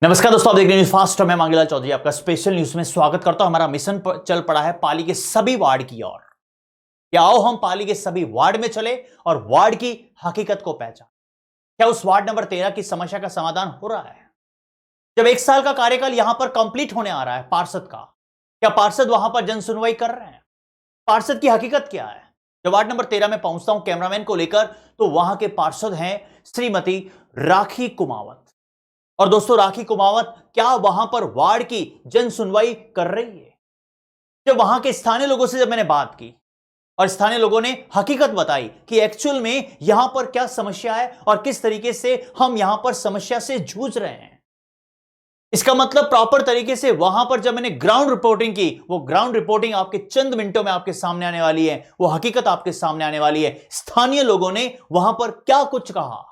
नमस्कार दोस्तों, आप देख रहे हैं न्यूज फास्ट। मैं मांगीलाल चौधरी आपका स्पेशल न्यूज में स्वागत करता हूं। हमारा मिशन चल पड़ा है पाली के सभी वार्ड की ओर। क्या आओ हम पाली के सभी वार्ड में चले और वार्ड की हकीकत को पहचान। क्या उस वार्ड नंबर 13 की समस्या का समाधान हो रहा है? जब 1 साल का कार्यकाल यहां पर कंप्लीट होने आ रहा है पार्षद का, क्या पार्षद वहां पर जन सुनवाई कर रहे हैं? पार्षद की हकीकत क्या है? जब वार्ड नंबर 13 में पहुंचता हूं कैमरामैन को लेकर, तो वहां के पार्षद हैं श्रीमती राखी कुमावत। और दोस्तों, राखी कुमावत क्या वहां पर वार्ड की जन सुनवाई कर रही है? जब वहां के स्थानीय लोगों से जब मैंने बात की और स्थानीय लोगों ने हकीकत बताई कि एक्चुअल में यहां पर क्या समस्या है और किस तरीके से हम यहां पर समस्या से जूझ रहे हैं, इसका मतलब प्रॉपर तरीके से वहां पर जब मैंने ग्राउंड रिपोर्टिंग की, वो ग्राउंड रिपोर्टिंग आपके चंद मिनटों में आपके सामने आने वाली है। वो हकीकत आपके सामने आने वाली है। स्थानीय लोगों ने वहां पर क्या कुछ कहा,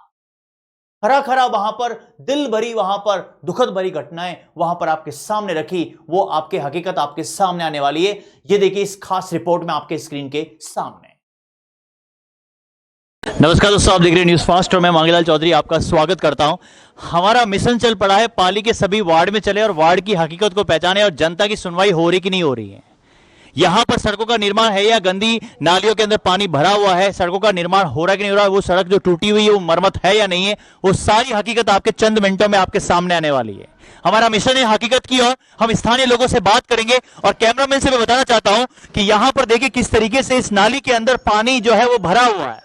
खरा खरा वहां पर दिल भरी, वहां पर दुखद भरी घटनाएं वहां पर आपके सामने रखी, वो आपके हकीकत आपके सामने आने वाली है। ये देखिए इस खास रिपोर्ट में आपके स्क्रीन के सामने। नमस्कार दोस्तों, आप देख रहे हैं न्यूज फास्ट और मैं मांगीलाल चौधरी आपका स्वागत करता हूं। हमारा मिशन चल पड़ा है पाली के सभी वार्ड में चले और वार्ड की हकीकत को पहचाने और जनता की सुनवाई हो रही कि नहीं हो रही है। यहां पर सड़कों का निर्माण है या गंदी नालियों के अंदर पानी भरा हुआ है, सड़कों का निर्माण हो रहा है कि नहीं हो रहा है, वो सड़क जो टूटी हुई है वो मरम्मत है या नहीं है, वो सारी हकीकत आपके चंद मिनटों में आपके सामने आने वाली है। हमारा मिशन है हकीकत की और हम स्थानीय लोगों से बात करेंगे। और कैमरामैन से मैं बताना चाहता हूं कि यहां पर देखिए किस तरीके से इस नाली के अंदर पानी जो है वो भरा हुआ है।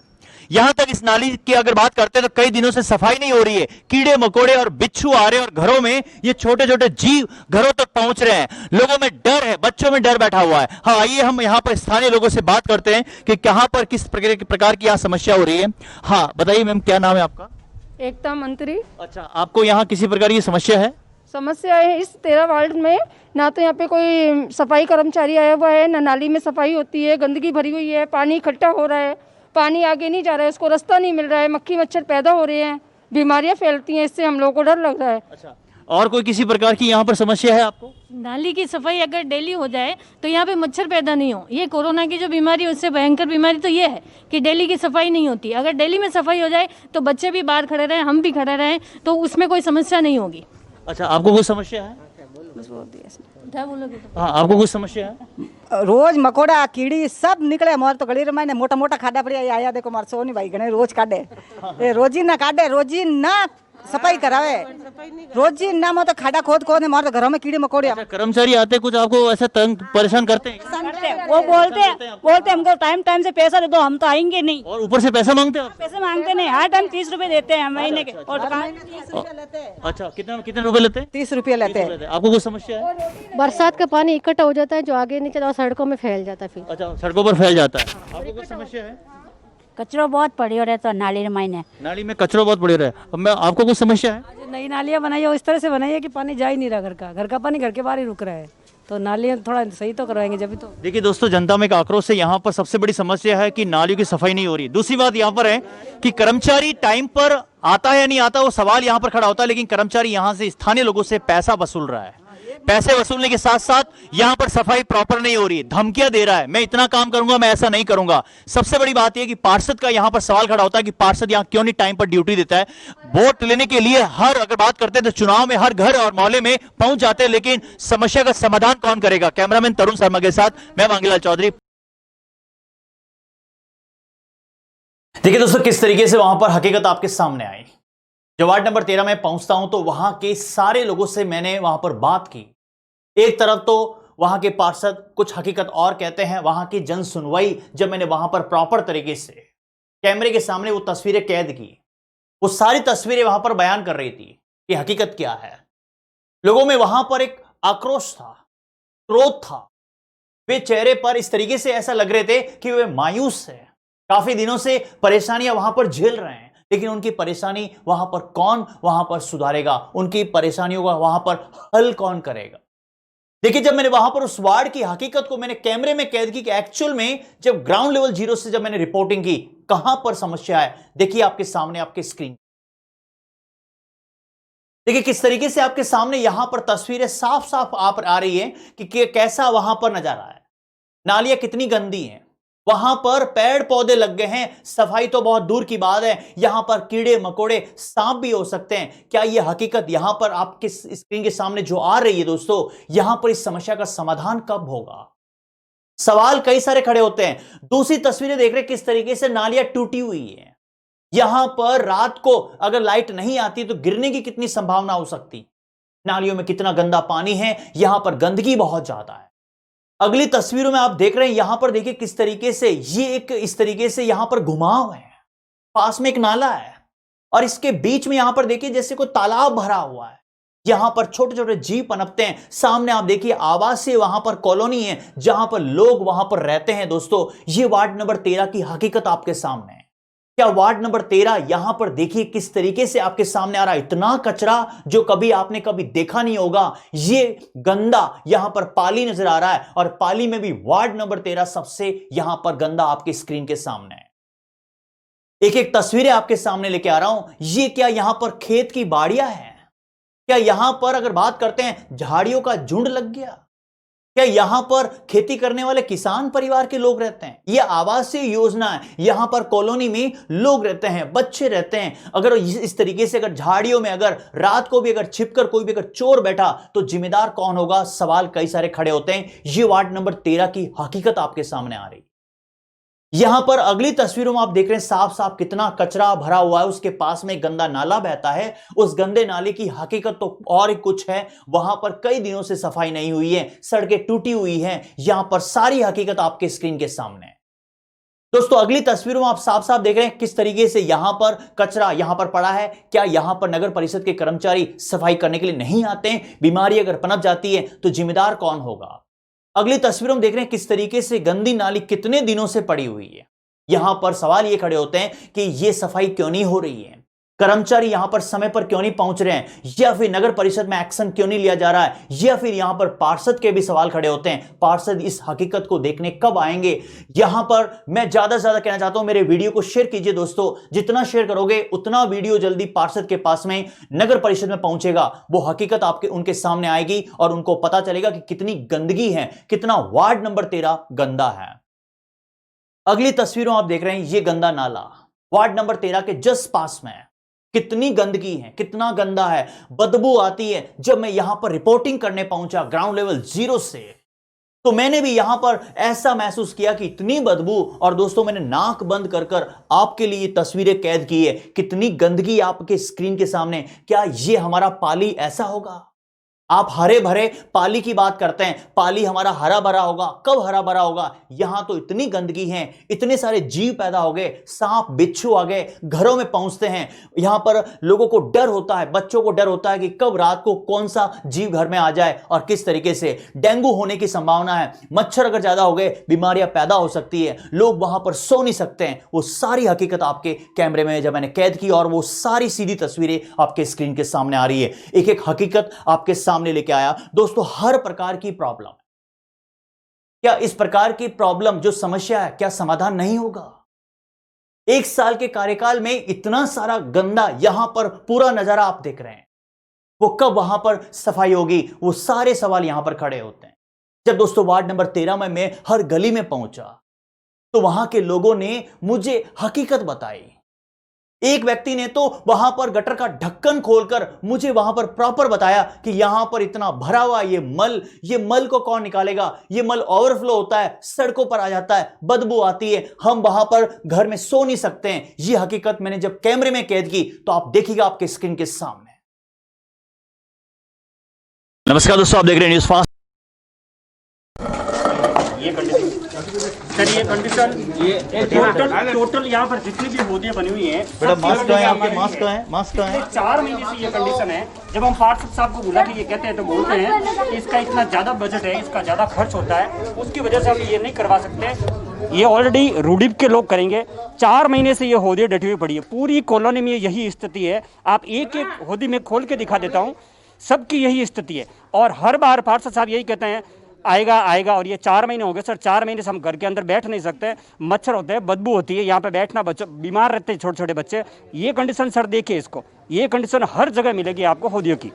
यहां तक इस नाली की अगर बात करते हैं तो कई दिनों से सफाई नहीं हो रही है। कीड़े मकोड़े और बिच्छू आ रहे हैं और घरों में ये छोटे छोटे जीव घरों तक पहुंच रहे हैं। लोगों में डर है, बच्चों में डर बैठा हुआ है। हाँ, आइए हम यहां पर स्थानीय लोगों से बात करते हैं कि कहां पर किस प्रकार की यहां समस्या हो रही है। हाँ बताइए मैम, क्या नाम है आपका? एकता मंत्री। अच्छा, आपको यहाँ किसी प्रकार की समस्या है? समस्या है इस 13 वार्ड में, ना तो यहाँ पे कोई सफाई कर्मचारी आया हुआ है, ना नाली में सफाई होती है, गंदगी भरी हुई है, पानी इकट्ठा हो रहा है, पानी आगे नहीं जा रहा है, उसको रास्ता नहीं मिल रहा है, मक्खी मच्छर पैदा हो रहे हैं, बीमारियां फैलती हैं, इससे हम लोगों को डर लग रहा है। अच्छा, और कोई किसी प्रकार की यहाँ पर समस्या है आपको? नाली की सफाई अगर डेली हो जाए तो यहाँ पे मच्छर पैदा नहीं हो। ये कोरोना की जो बीमारी है उससे भयंकर बीमारी तो ये है कि डेली की सफाई नहीं होती। अगर डेली में सफाई हो जाए तो बच्चे भी बाहर खड़े रहें, हम भी खड़े रहें, तो उसमें कोई समस्या नहीं होगी। अच्छा, आपको कोई समस्या है? क्या बोलोगे? हाँ, आपको कुछ समस्या है? रोज मकोड़ा कीड़ी सब निकले हमारे तो गली में मोटा मोटा खाड़ा पड़िया आया देखो मार सोनी भाई गणे रोज काटे रोजी ना काटे, रोजी ना सफाई करावे, रोजी ना मो तो खाड़ा खोद खोद मार तो घरों में कीड़े मकोड़े। अच्छा, कर्मचारी आते कुछ आपको ऐसा तंग परेशान करते हैं? वो बोलते हमको टाइम टाइम से पैसा दे दो, हम तो आएंगे नहीं। और ऊपर से पैसा मांगते हैं? पैसे मांगते नहीं, हर टाइम 30 रुपए देते हैं महीने के। और अच्छा, कितने रुपए लेते हैं? 30 रुपये लेते हैं। आपको कुछ समस्या है? बरसात का पानी इकट्ठा हो जाता है जो आगे नीचे और सड़कों में फैल जाता है। फिर अच्छा, सड़कों पर फैल जाता है। आपको कुछ समस्या है? कचरो बहुत पड़ी रहता है नाली में। नाली में कचरा बहुत पड़े रहे। अब मैं आपको कुछ समस्या है? नई नालियाँ बनाई है, इस तरह से बनाई है कि पानी जा ही नहीं रहा, घर का पानी घर के बाहर ही रुक रहा है। तो नालियाँ थोड़ा सही तो करवाएंगे जब तो। देखिए दोस्तों, जनता में एक आक्रोश है। यहाँ पर सबसे बड़ी समस्या है कि नालियों की सफाई नहीं हो रही। दूसरी बात यहाँ पर है कि कर्मचारी टाइम पर आता है या नहीं आता, वो सवाल यहाँ पर खड़ा होता है। लेकिन कर्मचारी यहाँ से स्थानीय लोगों से पैसा वसूल रहा है। पैसे वसूलने के साथ साथ यहाँ पर सफाई प्रॉपर नहीं हो रही है, धमकियां दे रहा है, मैं इतना काम करूंगा, मैं ऐसा नहीं करूंगा। सबसे बड़ी बात यह कि पार्षद का यहाँ पर सवाल खड़ा होता है कि पार्षद यहाँ क्यों नहीं टाइम पर ड्यूटी देता है। वोट लेने के लिए अगर बात करते हैं तो चुनाव में हर घर और मोहल्ले में पहुंच जाते हैं, लेकिन समस्या का समाधान कौन करेगा? कैमरामैन तरुण शर्मा के साथ मैं मांगीलाल चौधरी। देखिए दोस्तों, किस तरीके से वहां पर हकीकत आपके सामने आई। जब वार्ड नंबर 13 में पहुंचता हूं तो वहां के सारे लोगों से मैंने वहां पर बात की। एक तरफ तो वहां के पार्षद कुछ हकीकत और कहते हैं, वहां की जन सुनवाई जब मैंने वहां पर प्रॉपर तरीके से कैमरे के सामने वो तस्वीरें कैद की, वो सारी तस्वीरें वहां पर बयान कर रही थी कि हकीकत क्या है। लोगों में वहां पर एक आक्रोश था, क्रोध था। वे चेहरे पर इस तरीके से ऐसा लग रहे थे कि वे मायूस है, काफी दिनों से परेशानियां वहां पर झेल रहे हैं, लेकिन उनकी परेशानी वहां पर कौन वहां पर सुधारेगा, उनकी परेशानियों का वहां पर हल कौन करेगा। देखिए, जब मैंने वहां पर उस वार्ड की हकीकत को मैंने कैमरे में कैद की कि एक्चुअल में जब ग्राउंड लेवल जीरो से जब मैंने रिपोर्टिंग की, कहां पर समस्या है। देखिए आपके सामने आपके स्क्रीन, देखिए किस तरीके से आपके सामने यहां पर तस्वीरें साफ साफ आप आ रही है कि कैसा वहां पर नजारा है। नालियां कितनी गंदी हैं, वहां पर पेड़ पौधे लग गए हैं, सफाई तो बहुत दूर की बात है, यहां पर कीड़े मकोड़े सांप भी हो सकते हैं। क्या यह हकीकत यहां पर आपके स्क्रीन के सामने जो आ रही है दोस्तों, यहां पर इस समस्या का समाधान कब होगा? सवाल कई सारे खड़े होते हैं। दूसरी तस्वीरें देख रहे किस तरीके से नालियां टूटी हुई है। यहां पर रात को अगर लाइट नहीं आती तो गिरने की कितनी संभावना हो सकती। नालियों में कितना गंदा पानी है, यहां पर गंदगी बहुत ज्यादा है। अगली तस्वीरों में आप देख रहे हैं, यहां पर देखिए किस तरीके से ये एक इस तरीके से यहां पर घुमाव है, पास में एक नाला है और इसके बीच में यहां पर देखिए जैसे कोई तालाब भरा हुआ है। यहां पर छोटे छोटे जीव पनपते हैं। सामने आप देखिए आवासीय वहां पर कॉलोनी है जहां पर लोग वहां पर रहते हैं। दोस्तों, ये वार्ड नंबर 13 की हकीकत आपके सामने है। क्या वार्ड नंबर 13 यहां पर देखिए किस तरीके से आपके सामने आ रहा है। इतना कचरा जो कभी आपने कभी देखा नहीं होगा। ये गंदा यहां पर पाली नजर आ रहा है और पाली में भी वार्ड नंबर 13 सबसे यहां पर गंदा आपके स्क्रीन के सामने है। एक एक तस्वीरें आपके सामने लेके आ रहा हूं। ये क्या यहां पर खेत की बाड़ियां हैं? क्या यहां पर अगर बात करते हैं झाड़ियों का झुंड लग गया? क्या यहां पर खेती करने वाले किसान परिवार के लोग रहते हैं? यह आवासीय योजना है, यहां पर कॉलोनी में लोग रहते हैं, बच्चे रहते हैं। अगर इस तरीके से अगर झाड़ियों में अगर रात को भी अगर छिपकर कोई भी अगर चोर बैठा तो जिम्मेदार कौन होगा? सवाल कई सारे खड़े होते हैं। यह वार्ड नंबर 13 की हकीकत आपके सामने आ रही। यहां पर अगली तस्वीरों में आप देख रहे हैं साफ साफ कितना कचरा भरा हुआ है। उसके पास में एक गंदा नाला बहता है। उस गंदे नाले की हकीकत तो और ही कुछ है। वहां पर कई दिनों से सफाई नहीं हुई है, सड़कें टूटी हुई हैं। यहां पर सारी हकीकत आपके स्क्रीन के सामने है। दोस्तों, अगली तस्वीरों में आप साफ साफ देख रहे हैं किस तरीके से यहां पर कचरा यहां पर पड़ा है। क्या यहां पर नगर परिषद के कर्मचारी सफाई करने के लिए नहीं आते हैं? बीमारी अगर पनप जाती है तो जिम्मेदार कौन होगा? अगली तस्वीरों में देख रहे हैं किस तरीके से गंदी नाली कितने दिनों से पड़ी हुई है। यहां पर सवाल ये खड़े होते हैं कि यह सफाई क्यों नहीं हो रही है, कर्मचारी यहां पर समय पर क्यों नहीं पहुंच रहे हैं, या फिर नगर परिषद में एक्शन क्यों नहीं लिया जा रहा है, या फिर यहां पर पार्षद के भी सवाल खड़े होते हैं। पार्षद इस हकीकत को देखने कब आएंगे? यहां पर मैं ज्यादा से ज्यादा कहना चाहता हूं, मेरे वीडियो को शेयर कीजिए दोस्तों। जितना शेयर करोगे उतना वीडियो जल्दी पार्षद के पास में नगर परिषद में पहुंचेगा। वो हकीकत आपके उनके सामने आएगी और उनको पता चलेगा कि कितनी गंदगी है, कितना वार्ड नंबर 13 गंदा है। अगली तस्वीरों आप देख रहे हैं, ये गंदा नाला वार्ड नंबर 13 के जस्ट पास में है। कितनी गंदगी है, कितना गंदा है, बदबू आती है। जब मैं यहां पर रिपोर्टिंग करने पहुंचा ग्राउंड लेवल 0 से, तो मैंने भी यहां पर ऐसा महसूस किया कि इतनी बदबू। और दोस्तों, मैंने नाक बंद कर कर आपके लिए तस्वीरें कैद की है। कितनी गंदगी आपके स्क्रीन के सामने। क्या यह हमारा पाली ऐसा होगा? आप हरे भरे पाली की बात करते हैं, पाली हमारा हरा भरा होगा। कब हरा भरा होगा? यहां तो इतनी गंदगी है, इतने सारे जीव पैदा हो गए, सांप बिच्छू आ गए, घरों में पहुंचते हैं। यहां पर लोगों को डर होता है, बच्चों को डर होता है कि कब रात को कौन सा जीव घर में आ जाए और किस तरीके से। डेंगू होने की संभावना है, मच्छर अगर ज्यादा हो गए बीमारियां पैदा हो सकती है, लोग वहां पर सो नहीं सकते हैं। वो सारी हकीकत आपके कैमरे में जब मैंने कैद की और वो सारी सीधी तस्वीरें आपके स्क्रीन के सामने आ रही है। एक एक हकीकत आपके सामने लेके आया। दोस्तों, हर प्रकार की प्रॉब्लम, क्या इस प्रकार की प्रॉब्लम जो समस्या है, क्या समाधान नहीं होगा? 1 साल के कार्यकाल में इतना सारा गंदा यहां पर पूरा नजारा आप देख रहे हैं, वो कब वहां पर सफाई होगी? वो सारे सवाल यहां पर खड़े होते हैं। जब दोस्तों वार्ड नंबर 13 में मैं हर गली में पहुंचा तो वहां के लोगों ने मुझे हकीकत बताई। एक व्यक्ति ने तो वहां पर गटर का ढक्कन खोलकर मुझे वहां पर प्रॉपर बताया कि यहां पर इतना भरा हुआ ये मल को कौन निकालेगा? ये मल ओवरफ्लो होता है, सड़कों पर आ जाता है, बदबू आती है, हम वहां पर घर में सो नहीं सकते हैं। ये हकीकत मैंने जब कैमरे में कैद की तो आप देखिएगा आपके स्क्रीन के सामने। नमस्कार दोस्तों, आप देख रहे हैं न्यूज़ फास्ट। ये कंडीशन ये टोटल यहाँ पर जितनी भी होदियाँ बनी हुई हैं, बेटा मास्क है, आपके मास्क है, मास्क है। 4 महीने से ये कंडीशन है। जब हम पार्षद साहब को बुला के ये कहते हैं तो बोलते हैं कि इसका इतना ज़्यादा बजट है, इसका ज़्यादा खर्च होता है, उसकी वजह से हम ये नहीं करवा सकते। ये ऑलरेडी रूडीप के लोग करेंगे। 4 महीने से ये होदियाँ डटी हुई पड़ी है। पूरी कॉलोनी में यही स्थिति है। आप एक एक होदी में खोल के दिखा देता हूँ, सबकी यही स्थिति है। और हर बार पार्षद साहब यही कहते हैं आएगा आएगा, और ये 4 महीने हो गए सर। 4 महीने से हम घर के अंदर बैठ नहीं सकते, मच्छर होते हैं, बदबू होती है, यहाँ पे बैठना, बच्चे बीमार रहते हैं, छोटे छोटे बच्चे। ये कंडीशन सर देखिए इसको, ये कंडीशन हर जगह मिलेगी आपको होदियों की।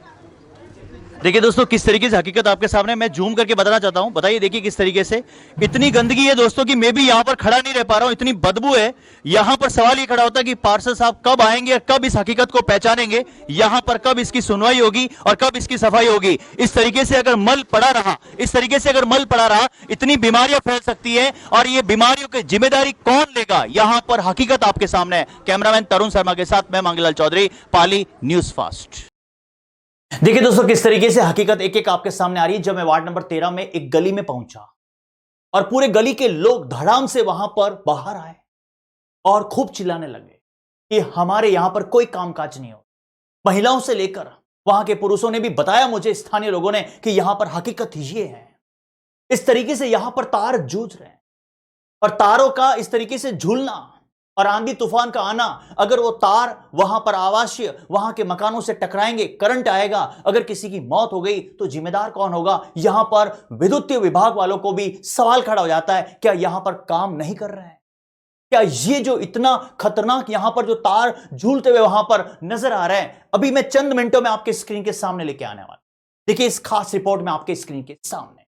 देखिए दोस्तों किस तरीके से हकीकत आपके सामने मैं जूम करके बताना चाहता हूं। बताइए देखिए किस तरीके से इतनी गंदगी है दोस्तों कि मैं भी यहां पर खड़ा नहीं रह पा रहा हूं, इतनी बदबू है। यहां पर सवाल ये खड़ा होता है कि पार्षद साहब कब आएंगे और कब इस हकीकत को पहचानेंगे, यहां पर कब इसकी सुनवाई होगी और कब इसकी सफाई होगी। इस तरीके से अगर मल पड़ा रहा, इस तरीके से अगर मल पड़ा रहा, इतनी बीमारियां फैल सकती है और ये बीमारियों की जिम्मेदारी कौन लेगा, यहां पर हकीकत आपके सामने है। कैमरामैन तरुण शर्मा के साथ मैं मांगीलाल चौधरी, पाली न्यूज फास्ट। देखिए दोस्तों किस तरीके से हकीकत एक एक आपके सामने आ रही है। जब मैं वार्ड नंबर 13 में एक गली में पहुंचा और पूरे गली के लोग धड़ाम से वहां पर बाहर आए और खूब चिल्लाने लगे कि हमारे यहां पर कोई कामकाज नहीं हो। महिलाओं से लेकर वहां के पुरुषों ने भी बताया मुझे, स्थानीय लोगों ने, कि यहां पर हकीकत ये है। इस तरीके से यहां पर तार जूझ रहे हैं और तारों का इस तरीके से झूलना और आंधी तूफान का आना, अगर वो तार वहां पर आवासीय वहां के मकानों से टकराएंगे, करंट आएगा, अगर किसी की मौत हो गई तो जिम्मेदार कौन होगा। यहां पर विद्युतीय विभाग वालों को भी सवाल खड़ा हो जाता है, क्या यहां पर काम नहीं कर रहे हैं? क्या ये जो इतना खतरनाक यहां पर जो तार झूलते हुए वहां पर नजर आ रहे हैं, अभी मैं चंद मिनटों में आपके स्क्रीन के सामने लेके आने वाला। देखिए इस खास रिपोर्ट में आपके स्क्रीन के सामने।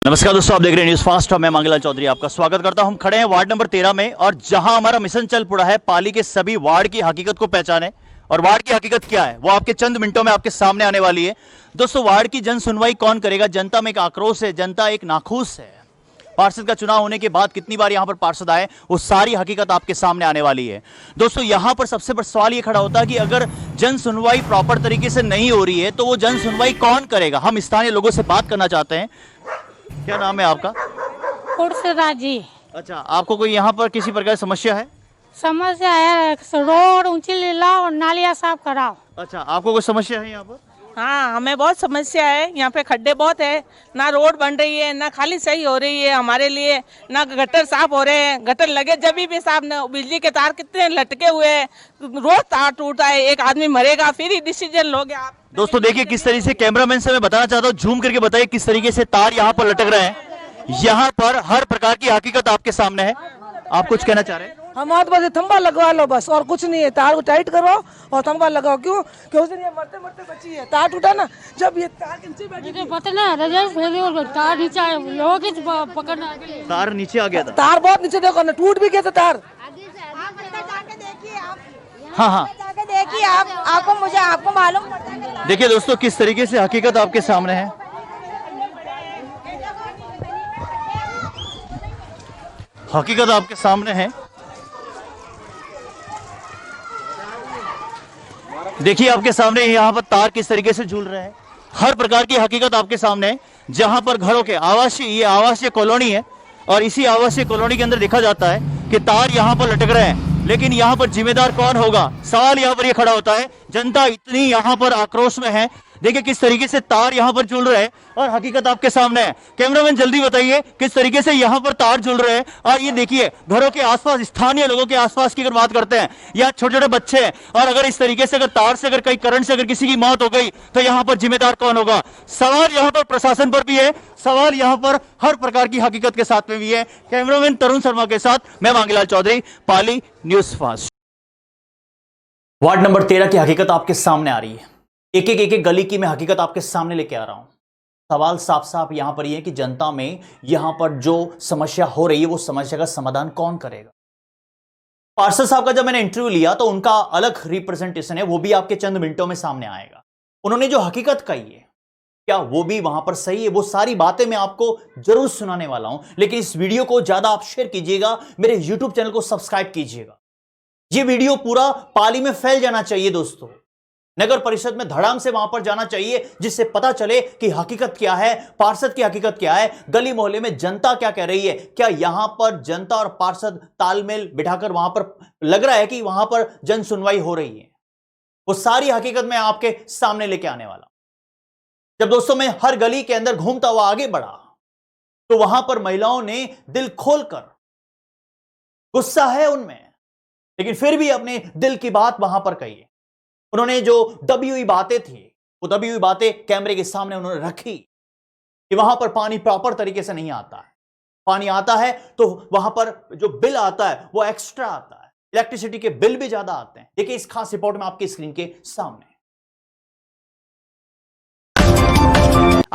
नमस्कार दोस्तों, आप देख रहे हैं न्यूज फास्ट और मैं मांगीलाल चौधरी आपका स्वागत करता हूं। हम खड़े हैं वार्ड नंबर 13 में और जहां हमारा मिशन चल पड़ा है पाली के सभी वार्ड की हकीकत को पहचाने। और वार्ड की हकीकत क्या है वो आपके चंद मिनटों में आपके सामने आने वाली है। दोस्तों वार्ड की जन सुनवाई कौन करेगा? जनता में एक आक्रोश है, जनता एक नाखुश है। पार्षद का चुनाव होने के बाद कितनी बार यहां पर पार्षद आए, वो सारी हकीकत आपके सामने आने वाली है। दोस्तों यहां पर सबसे बड़ा सवाल ये खड़ा होता है कि अगर जन सुनवाई प्रॉपर तरीके से नहीं हो रही है तो वो जन सुनवाई कौन करेगा? हम स्थानीय लोगों से बात करना चाहते हैं। क्या नाम है आपका? जी। अच्छा, आपको कोई यहाँ पर किसी प्रकार की समस्या है? समस्या है, रोड ऊंची ले लाओ और नालियाँ साफ कराओ। अच्छा, आपको कोई समस्या है यहाँ पर? हाँ, हमें बहुत समस्या है। यहाँ पे खड्डे बहुत है, ना रोड बन रही है, ना खाली सही हो रही है हमारे लिए, ना गटर साफ हो रहे हैं। गटर लगे जब भी साफ न, बिजली के तार कितने लटके हुए हैं, रोज तार टूटा है, एक आदमी मरेगा फिर ही डिसीजन लोगे आप। दोस्तों देखिए किस तरीके से, कैमरामैन से मैं बताना चाहता हूँ, झूम करके बताइए किस तरीके से तार यहाँ पर लटक रहे हैं। यहाँ पर हर प्रकार की हकीकत आपके सामने है। आप कुछ कहना चाह रहे हैं? हमारे बस थंबा लगवा लो बस, और कुछ नहीं है। तार को टाइट करवाओ और थंबा लगाओ। क्यों? कि उस दिन ये मरते मरते बची है। तार टूटा ना, जब ये तार के नीचे बैठी थी, पता ना तार नीचे लोगों के पकड़ना, तार नीचे आ गया था। तार बहुत नीचे, देखो ना टूट भी गया था तार। हाँ हाँ देखिए आप, आपको मालूम। देखिए दोस्तों किस तरीके से हकीकत आपके सामने है। हकीकत आपके सामने है। देखिए आपके सामने यहाँ पर तार किस तरीके से झूल रहे हैं। हर प्रकार की हकीकत आपके सामने है। जहां पर घरों के आवासीय, ये आवासीय कॉलोनी है और इसी आवासीय कॉलोनी के अंदर देखा जाता है कि तार यहाँ पर लटक रहे हैं, लेकिन यहाँ पर जिम्मेदार कौन होगा? सवाल यहाँ पर ये खड़ा होता है। जनता इतनी यहाँ पर आक्रोश में है। देखिए किस तरीके से तार यहाँ पर झूल रहे हैं और हकीकत आपके सामने है। कैमरामैन जल्दी बताइए किस तरीके से यहाँ पर तार झूल रहे हैं। और ये देखिए घरों के आसपास, स्थानीय लोगों के आसपास की अगर बात करते हैं, यहाँ छोटे छोटे बच्चे हैं और अगर इस तरीके से अगर तार से अगर कहीं करंट से अगर किसी की मौत हो गई तो यहाँ पर जिम्मेदार कौन होगा? सवाल यहाँ पर प्रशासन पर भी है, सवाल यहाँ पर हर प्रकार की हकीकत के साथ में भी है। कैमरामैन तरुण शर्मा के साथ मैं मांगीलाल चौधरी, पाली न्यूज फास्ट। वार्ड नंबर 13 की हकीकत आपके सामने आ रही है। एक एक गली की मैं हकीकत आपके सामने लेके आ रहा हूं। सवाल साफ साफ यहां पर यह है कि जनता में यहां पर जो समस्या हो रही है वो समस्या का समाधान कौन करेगा? पार्षद साहब का जब मैंने इंटरव्यू लिया तो उनका अलग रिप्रेजेंटेशन है, वो भी आपके चंद मिनटों में सामने आएगा। उन्होंने जो हकीकत कही है क्या वो भी वहां पर सही है? वो सारी बातें मैं आपको जरूर सुनाने वाला हूं, लेकिन इस वीडियो को ज्यादा आप शेयर कीजिएगा, मेरे यूट्यूब चैनल को सब्सक्राइब कीजिएगा। ये वीडियो पूरा पाली में फैल जाना चाहिए दोस्तों। नगर परिषद में धड़ाम से वहां पर जाना चाहिए, जिससे पता चले कि हकीकत क्या है, पार्षद की हकीकत क्या है, गली मोहल्ले में जनता क्या कह रही है। क्या यहां पर जनता और पार्षद तालमेल बिठाकर वहां पर लग रहा है कि वहां पर जन सुनवाई हो रही है? वो सारी हकीकत मैं आपके सामने लेके आने वाला हूं। जब दोस्तों मैं हर गली के अंदर घूमता हुआ आगे बढ़ा तो वहां पर महिलाओं ने दिल खोलकर, गुस्सा है उनमें लेकिन फिर भी अपने दिल की बात वहां पर कही है। उन्होंने जो दबी हुई बातें थी वो दबी हुई बातें कैमरे के सामने उन्होंने रखी कि वहां पर पानी प्रॉपर तरीके से नहीं आता है। पानी आता है तो वहां पर जो बिल आता है वो एक्स्ट्रा आता है, इलेक्ट्रिसिटी के बिल भी ज्यादा आते हैं। देखिए इस खास रिपोर्ट में आपकी स्क्रीन के सामने।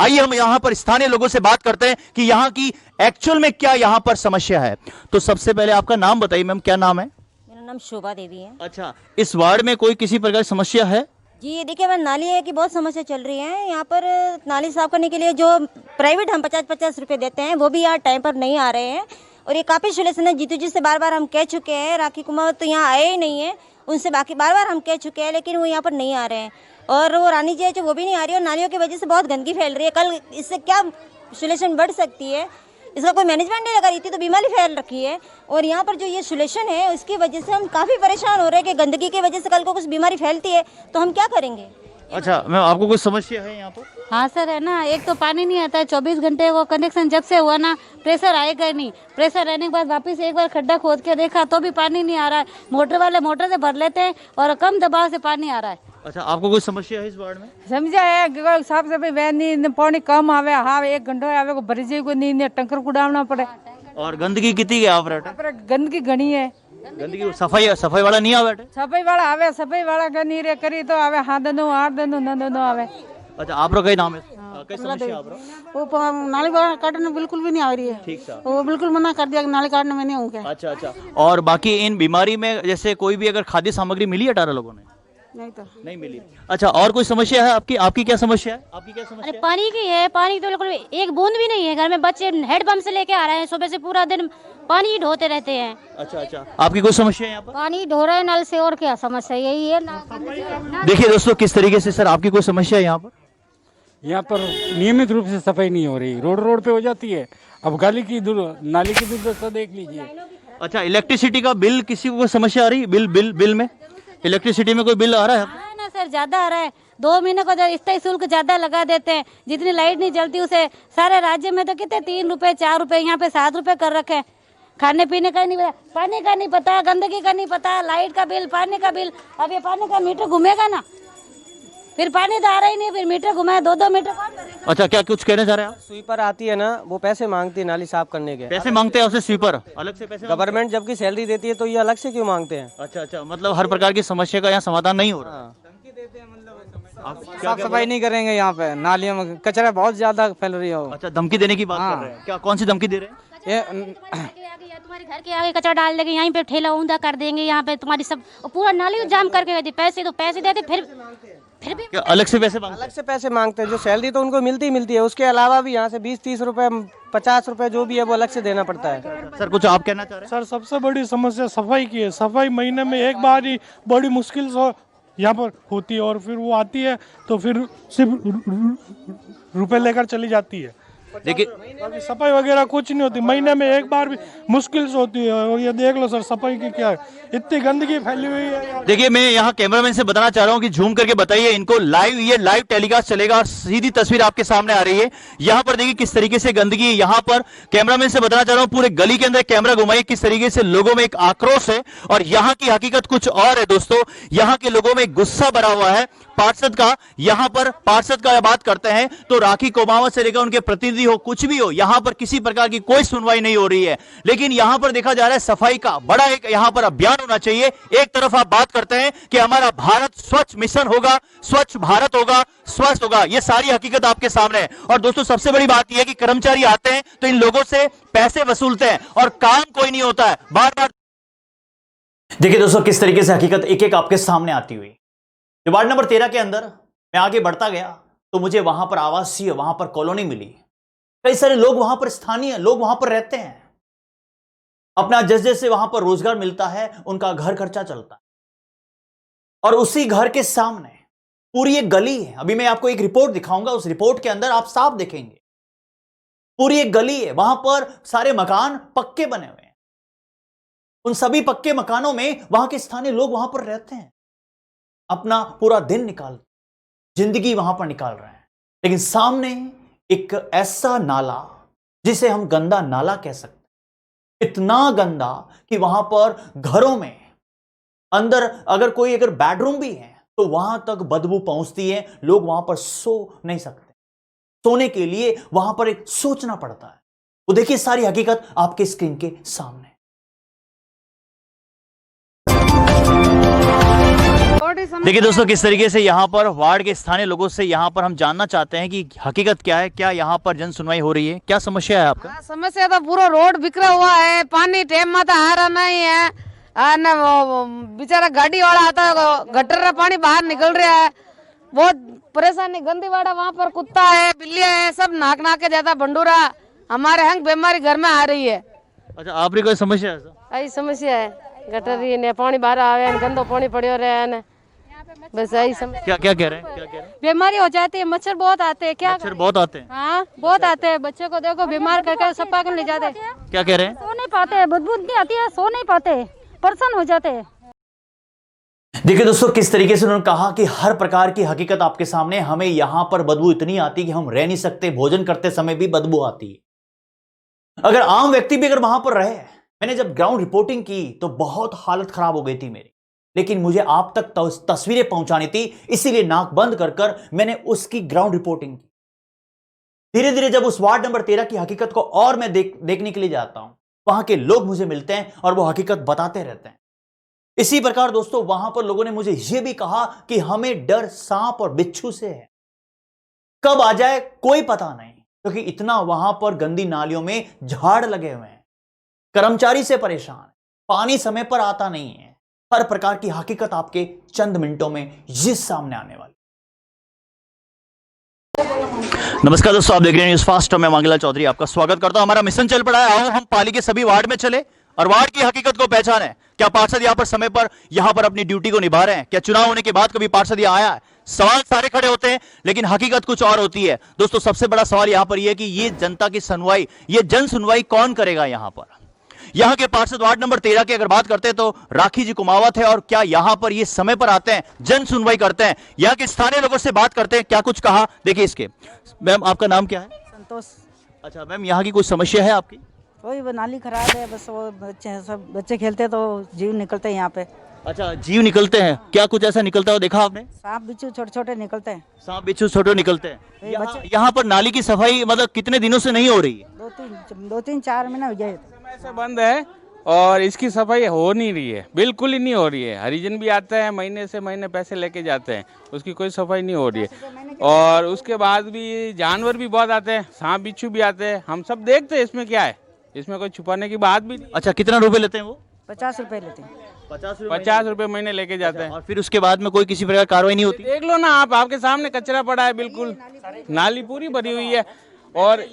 आइए हम यहां पर स्थानीय लोगों से बात करते हैं कि यहां की एक्चुअल में क्या यहां पर समस्या है। तो सबसे पहले आपका नाम बताइए मैम, क्या नाम है? मेरा नाम शोभा देवी है। अच्छा, इस वार्ड में कोई किसी प्रकार की समस्या है? जी ये देखिए, हमारे नाली है कि बहुत समस्या चल रही है यहाँ पर। नाली साफ करने के लिए जो प्राइवेट हम 50-50 रुपए देते हैं वो भी यहाँ टाइम पर नहीं आ रहे हैं। और ये काफ़ी सुलेशन है। जीतू जी से बार बार हम कह चुके हैं, राखी कुमार तो यहाँ आए ही नहीं है, उनसे बाकी बार बार हम कह चुके हैं, लेकिन वो यहाँ पर नहीं आ रहे हैं। और वो रानी जी है जो वो भी नहीं आ रही है। और नालियों की वजह से बहुत गंदगी फैल रही है। कल इससे क्या सुलेशन बढ़ सकती है, इसका कोई मैनेजमेंट नहीं लगा रही थी तो बीमारी फैल रखी है। और यहाँ पर जो ये सुलेशन है उसकी वजह से हम काफ़ी परेशान हो रहे हैं कि गंदगी की वजह से कल को कुछ बीमारी फैलती है तो हम क्या करेंगे। अच्छा मैम, आपको कोई समस्या है यहाँ पर? हाँ सर, है ना, एक तो पानी नहीं आता है 24 घंटे। वो कनेक्शन जब से हुआ ना, प्रेशर आएगा ही नहीं। प्रेशर रहने के बाद वापस एक बार खड्डा खोद के देखा तो भी पानी नहीं आ रहा है। मोटर वाले मोटर से भर लेते हैं और कम दबाव से पानी आ रहा है। अच्छा, आपको कोई समस्या है इस वार्ड में? समझा है साफ सफाई वह नहीं, पानी कम आवे, हाँ 1 घंटा आवे को भरी जाए को नहीं, टंकर को डालना पड़े। और गंदगी कितनी है आप गंदगी घनी है। गंदगी सफाई वाला नहीं आवे? सफाई वाला आवे, सफाई वाला का नहीं रे करी तो आवे, हाँ दनो 8 दनो 9 दनो आवे। अच्छा, आपका कई नाम है? कई समस्या आप वो नाली काटने बिल्कुल भी नहीं आ रही है। ठीक सा, वो बिल्कुल मना कर दिया कि नाली काटने में नहीं होंगे। अच्छा अच्छा। और बाकी इन बीमारी में जैसे कोई भी अगर खाद्य सामग्री मिली है 18 लोगों ने? नहीं तो नहीं मिली। अच्छा, और कोई समस्या है आपकी? आपकी क्या समस्या है? आपकी क्या समस्या अरे पानी की है। पानी तो बिल्कुल एक बूंद भी नहीं है घर में। बच्चे हैंडपंप से लेके आ रहे हैं, सुबह से पूरा दिन पानी ही ढोते रहते हैं। अच्छा अच्छा, आपकी कोई समस्या है यहाँ पर? पानी ढो रहे हैं नल से, और क्या समस्या यही है। देखिए दोस्तों, किस तरीके से सर आपकी कोई समस्या है यहाँ पर? यहाँ पर नियमित रूप से सफाई नहीं हो रही, रोड पे हो जाती है। अब नाली की दुर्दशा देख लीजिए। अच्छा, इलेक्ट्रिसिटी का बिल किसी को समस्या आ रही है? बिल में इलेक्ट्रिसिटी में कोई बिल आ रहा है? हाँ ना सर, ज्यादा आ रहा है। 2 महीने को स्थायी शुल्क ज्यादा लगा देते हैं। जितनी लाइट नहीं जलती उसे सारे राज्य में तो कितने 3 रुपए 4 रुपए, यहाँ पे 7 रुपए कर रखे हैं। खाने पीने का नहीं पता, पानी का नहीं पता, गंदगी का नहीं पता, लाइट का बिल, पानी का बिल। अब ये पानी का मीटर घूमेगा ना, फिर पानी तो आ रहा ही नहीं, फिर मीटर घुमाए 2-2 मीटर कौन करेगा। अच्छा, क्या कुछ कहना चाह रहे हैं आप? स्वीपर आती है ना, वो पैसे मांगती है नाली साफ करने के। पैसे मांगते हैं उससे? स्वीपर अलग से पैसे? गवर्नमेंट जबकि सैलरी देती है तो ये अलग से क्यों मांगते हैं? अच्छा अच्छा, मतलब हर प्रकार की समस्या का यहाँ समाधान नहीं हो रहा। साफ सफाई नहीं करेंगे यहाँ पे, नालियों में कचरा बहुत ज्यादा फैल रही है। अच्छा, धमकी देने की बात कर रहे हैं क्या? कौन सी धमकी दे रहे हैं? तुम्हारे घर के आगे कचरा डाल देंगे, यहीं पे ठेला ऊंधा कर देंगे, यहाँ पे तुम्हारी सब पूरा नाली जाम करके देते। पैसे तो पैसे देते, फिर भी अलग से पैसे मांगते? अलग से पैसे मांगते हैं। जो सैलरी तो उनको मिलती ही मिलती है, उसके अलावा भी यहाँ से 20-30 रुपए 50 रुपए जो भी है वो अलग से देना पड़ता है। सर कुछ आप कहना चाह रहे हैं? सर सबसे बड़ी समस्या सफाई की है। सफाई महीने में एक बार ही बड़ी मुश्किल से यहाँ पर होती है, और फिर वो आती है तो फिर सिर्फ रुपए लेकर चली जाती है। देखिए सफाई वगैरह कुछ नहीं होती, महीने में एक बार भी मुश्किल से होती है। और ये देख लो सर, सफाई की क्या है, इतनी गंदगी फैली हुई है। देखिए, मैं यहाँ कैमरामैन से बताना चाह रहा हूँ कि झूम करके बताइए इनको, ये लाइव टेलीकास्ट चलेगा, सीधी तस्वीर आपके सामने आ रही है। यहाँ पर देखिए किस तरीके से गंदगी है। यहाँ पर कैमरामैन से बताना चाह रहा हूँ, पूरे गली के अंदर कैमरा घुमाइए, किस तरीके से लोगों में एक आक्रोश है। और यहाँ की हकीकत कुछ और है दोस्तों। यहाँ के लोगों में गुस्सा भरा हुआ है पार्षद का। यहाँ पर पार्षद का बात करते हैं तो राखी कुमावत से लेकर उनके प्रतिनिधि हो, कुछ भी हो, यहाँ पर किसी प्रकार की कोई सुनवाई नहीं हो रही है। लेकिन यहाँ पर देखा जा रहा है सफाई का बड़ा एक यहाँ पर अभियान होना चाहिए। एक तरफ आप बात करते हैं कि हमारा भारत स्वच्छ मिशन होगा, स्वच्छ भारत होगा, स्वस्थ होगा, ये सारी हकीकत आपके सामने है। और दोस्तों सबसे बड़ी बात यह है कि कर्मचारी आते हैं तो इन लोगों से पैसे वसूलते हैं और काम कोई नहीं होता है। बार बार देखिए दोस्तों किस तरीके से हकीकत एक एक आपके सामने आती हुई। वार्ड नंबर 13 के अंदर मैं आगे बढ़ता गया तो मुझे वहां पर आवासीय, वहां पर कॉलोनी मिली। कई सारे लोग वहां पर स्थानीय लोग वहां पर रहते हैं, अपना जैसे वहां पर रोजगार मिलता है, उनका घर खर्चा चलता है। और उसी घर के सामने पूरी एक गली है। अभी मैं आपको एक रिपोर्ट दिखाऊंगा, उस रिपोर्ट के अंदर आप साफ देखेंगे पूरी एक गली है, वहां पर सारे मकान पक्के बने हुए हैं। उन सभी पक्के मकानों में वहां के स्थानीय लोग वहां पर रहते हैं, अपना पूरा दिन जिंदगी वहां पर निकाल रहे हैं। लेकिन सामने एक ऐसा नाला जिसे हम गंदा नाला कह सकते हैं, इतना गंदा कि वहां पर घरों में अंदर अगर बेडरूम भी है तो वहां तक बदबू पहुंचती है। लोग वहां पर सो नहीं सकते, सोने के लिए वहां पर एक सोचना पड़ता है। वो देखिए सारी हकीकत आपके स्क्रीन के सामने। देखिए दोस्तों, किस तरीके से यहाँ पर वार्ड के स्थानीय लोगों से यहाँ पर हम जानना चाहते हैं कि हकीकत क्या है, क्या यहाँ पर जन सुनवाई हो रही है, क्या समस्या है आपका? समस्या तो पूरा रोड बिखरा हुआ है, पानी टाइम में तो आ रहा नहीं है, बेचारा गाड़ी वाला आता है, गटर का पानी बाहर निकल रहा है, बहुत परेशानी। गंदीवाड़ा वहाँ पर कुत्ता है, बिल्लियाँ है, सब नाक नाक के जाता भंडूरा, हमारे हंग बीमारी घर में आ रही है। अच्छा, आपकी कोई समस्या है? यही समस्या है, गटर ही ने पानी बाहर आवे, गंदो पानी पड़ो रहे न, बस यही समस्या। क्या कह रहे हैं? क्या कह रहे हैं? बीमारी हो जाती है, मच्छर बहुत आते हैं। क्या मच्छर बहुत आते हैं? हाँ, बहुत आते हैं। बच्चे को देखो बीमार करके सफा कर ले जाते हैं। क्या कह रहे हैं? सो नहीं पाते, बदबू इतनी आती है, सो नहीं पाते, परेशान हो जाते हैं। देखिए दोस्तों, किस तरीके से उन्होंने कहा कि हर प्रकार की हकीकत आपके सामने। हमें यहां पर बदबू इतनी आती कि हम रह नहीं सकते, भोजन करते समय भी बदबू आती है। अगर आम व्यक्ति भी अगर वहां पर रहे, मैंने जब ग्राउंड रिपोर्टिंग की तो बहुत हालत खराब हो गई थी मेरी, लेकिन मुझे आप तक तस्वीरें पहुंचानी थी, इसीलिए नाक बंद कर कर मैंने उसकी ग्राउंड रिपोर्टिंग की। धीरे धीरे जब उस वार्ड नंबर 13 की हकीकत को और मैं देखने के लिए जाता हूं, वहां के लोग मुझे मिलते हैं और वो हकीकत बताते रहते हैं। इसी प्रकार दोस्तों, वहां पर लोगों ने मुझे यह भी कहा कि हमें डर सांप और बिच्छू से है, कब आ जाए कोई पता नहीं, क्योंकि इतना वहां पर गंदी नालियों में झाड़ लगे हुए हैं, कर्मचारी से परेशान, पानी समय पर आता नहीं है। हर प्रकार की हकीकत आपके चंद मिनटों में ये सामने आने वाली। नमस्कार दोस्तों, आप देख रहे हैं न्यूज़ फास्ट। मैं मंगला चौधरी आपका स्वागत करता हूं। हमारा मिशन चल पड़ा है, आओ हम पाली के सभी वार्ड में चले और वार्ड की हकीकत को पहचाने। क्या पार्षद यहां पर समय पर यहां पर अपनी ड्यूटी को निभा रहे हैं? क्या चुनाव होने के बाद कभी पार्षद यहां आया है? सवाल सारे खड़े होते हैं, लेकिन हकीकत कुछ और होती है। दोस्तों, सबसे बड़ा सवाल यहां पर यह है कि ये जनता की सुनवाई, ये जन सुनवाई कौन करेगा यहां पर? यहां के पार्षद वार्ड नंबर 13 की अगर बात करते हैं तो राखी जी कुमावत है, और क्या यहां पर ये समय पर आते हैं, जन सुनवाई करते हैं? यहां के स्थानीय लोगों से बात करते हैं, क्या कुछ कहा, देखिए इसके। मैम, आपका नाम क्या है? संतोष। अच्छा मैम, यहाँ की कुछ समस्या है आपकी? वही वो नाली खराब है, बस वो बच्चे खेलते तो जीव निकलते हैं यहाँ पे। अच्छा, जीव निकलते हैं, क्या कुछ ऐसा निकलता हो देखा आपने? सांप बिच्छू छोटे छोटे निकलते हैं। सांप बिच्छू छोटे निकलते हैं। यहाँ पर नाली की सफाई मतलब कितने दिनों से नहीं हो रही है? 2-3-4 महीने हो गए ऐसे बंद है, और इसकी सफाई हो नहीं रही है, बिल्कुल ही नहीं हो रही है। हरिजन भी आते हैं, महीने से महीने पैसे लेके जाते हैं, उसकी कोई सफाई नहीं हो रही है। और उसके बाद भी जानवर भी बहुत आते हैं, सांप बिच्छू भी आते हैं, हम सब देखते हैं, इसमें क्या है, इसमें कोई छुपाने की बात भी नहीं। अच्छा, कितना रुपए लेते हैं वो? 50 रुपए लेते हैं। 50 रुपए महीने लेके जाते हैं। और फिर उसके बाद में कोई किसी प्रकार कार्रवाई नहीं होती? देख लो ना आप, आपके सामने कचरा पड़ा है, बिल्कुल नाली पूरी भरी हुई है। और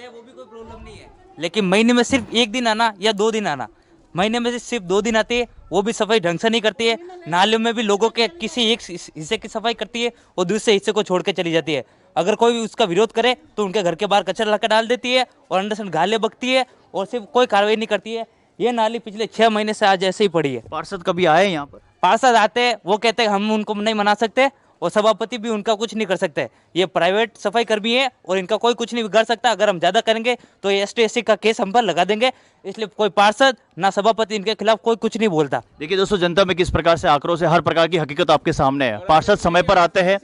लेकिन महीने में सिर्फ 1 दिन आना या 2 दिन आना, महीने में से सिर्फ 2 दिन आती है, वो भी सफाई ढंग से नहीं करती है। नालियों में भी लोगों के किसी एक हिस्से की सफाई करती है और दूसरे हिस्से को छोड़ के चली जाती है। अगर कोई उसका विरोध करे तो उनके घर के बाहर कचरा लाकर डाल देती है और अंदर से गाले बकती है और सिर्फ कोई कार्रवाई नहीं करती है। ये नाली पिछले 6 महीने से आज ऐसे ही पड़ी है। पार्षद कभी आए यहाँ पर? पार्षद आते हैं, वो कहते हैं हम उनको नहीं मना सकते, और सभापति भी उनका कुछ नहीं कर सकते। ये प्राइवेट सफाई कर्मी है और इनका कोई कुछ नहीं बिगाड़ सकता। अगर हम ज्यादा करेंगे तो ये ST/SC का केस हम पर लगा देंगे, इसलिए कोई पार्षद ना सभापति इनके खिलाफ कोई कुछ नहीं बोलता। देखिए दोस्तों, जनता में किस प्रकार से आक्रोश है, हर प्रकार की हकीकत आपके सामने है। पार्षद समय पर आते हैं,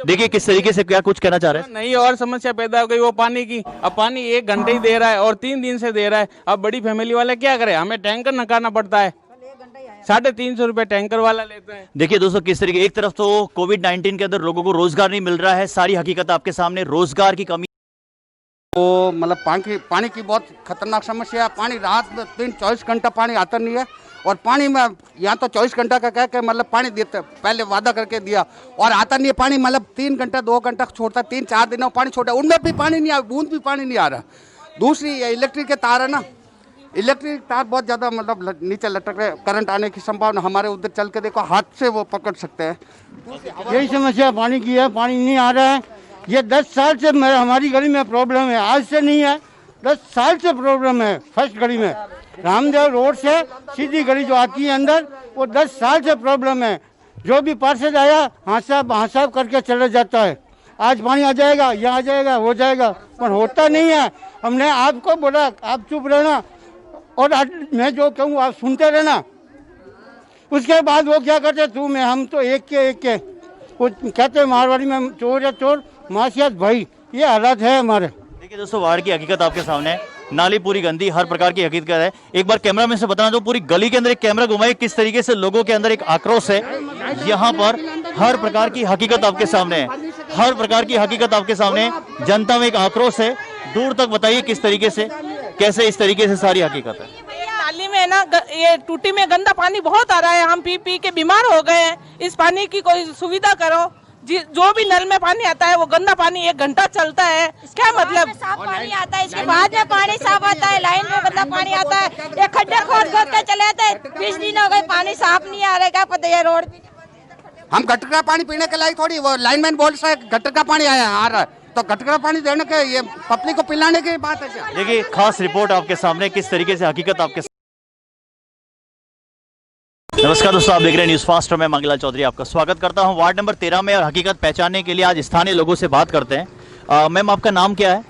देखिए किस तरीके से, क्या कुछ कहना चाह रहे हैं? नहीं, और समस्या पैदा हो गई वो पानी की। अब पानी 1 घंटे ही दे रहा है और 3 दिन से दे रहा है। अब बड़ी फैमिली वाले क्या करें, हमें टैंकर नकारना पड़ता है, 350 रुपए टैंकर वाला लेते हैं। देखिए दोस्तों, किस तरीके, एक तरफ तो कोविड-19 के अंदर लोगों को रोजगार नहीं मिल रहा है, सारी हकीकत आपके सामने, रोजगार की कमी। तो मतलब पानी की बहुत खतरनाक समस्या है। पानी रात में 24 घंटा पानी आता नहीं है, और पानी में यहाँ तो 24 घंटा का कह के मतलब पानी देते, पहले वादा करके दिया और आता नहीं है पानी। मतलब 3 घंटा 2 घंटा छोड़ता, 3-4 दिनों पानी छोड़ा, उनमें भी पानी नहीं आ, बूंद भी पानी नहीं आ रहा। दूसरी इलेक्ट्रिक के तार है ना, इलेक्ट्रिक तार बहुत ज़्यादा मतलब नीचे लटक रहे, करंट आने की संभावना। हमारे उधर चल के देखो, हाथ से वो पकड़ सकते हैं। यही समस्या पानी की है, पानी नहीं आ रहा है। ये 10 साल से हमारी गली में प्रॉब्लम है, आज से नहीं है, 10 साल से प्रॉब्लम है। फर्स्ट गली में रामदेव रोड से सीधी गली जो आती है अंदर, वो 10 साल से प्रॉब्लम है। जो भी पार्षद आया हाँ साहब करके चला जाता है, आज पानी आ जाएगा, ये आ जाएगा, हो जाएगा, पर होता नहीं है। हमने आपको बोला आप चुप रहना, और मैं जो कहूँ आप सुनते रहना। उसके बाद वो क्या करते, तू मैं हम तो एक के वो कहते मारवाड़ी में चोर है चोर, मासियात भाई, ये हालात है हमारे। देखिए दोस्तों, वार्ड की हकीकत आपके सामने है, नाली पूरी गंदी, हर प्रकार की हकीकत है। एक बार कैमरा में से बताना, जो पूरी गली के अंदर एक कैमरा घुमाए, किस तरीके से लोगों के अंदर एक आक्रोश है। यहाँ पर हर प्रकार की हकीकत आपके सामने है, हर प्रकार की हकीकत आपके सामने है। जनता में एक आक्रोश है, दूर तक बताइए किस तरीके से, कैसे इस तरीके से सारी हकीकत है। नाली में ना ये टूटी में गंदा पानी बहुत आ रहा है, हम पी पी के बीमार हो गए हैं। इस पानी की कोई सुविधा करो। जो भी नल में पानी आता है वो गंदा पानी 1 घंटा चलता है, क्या मतलब? साफ पानी आता है, इसके बाद में पानी साफ आता है, लाइन में गंदा पानी आता है। ये खड्डे खोद खोद के चले आते हैं, 20 दिन हो गए पानी साफ नहीं आ रहा है, क्या पता है रोड। हम गटर का पानी पीने के लायक थोड़ी, वो लाइनमैन बोल रहा है गटर का पानी आ रहा है, तो गटर का पानी देने के ये पब्लिक को पिलाने की बात है क्या? देखिए खास रिपोर्ट आपके सामने, किस तरीके से हकीकत आपके। नमस्कार दोस्तों, आप देख रहे हैं न्यूज़ फास्ट में मंगला चौधरी आपका स्वागत करता हूं वार्ड नंबर 13 में। और हकीकत पहचानने के लिए आज स्थानीय लोगों से बात करते हैं। मैम आपका नाम क्या है?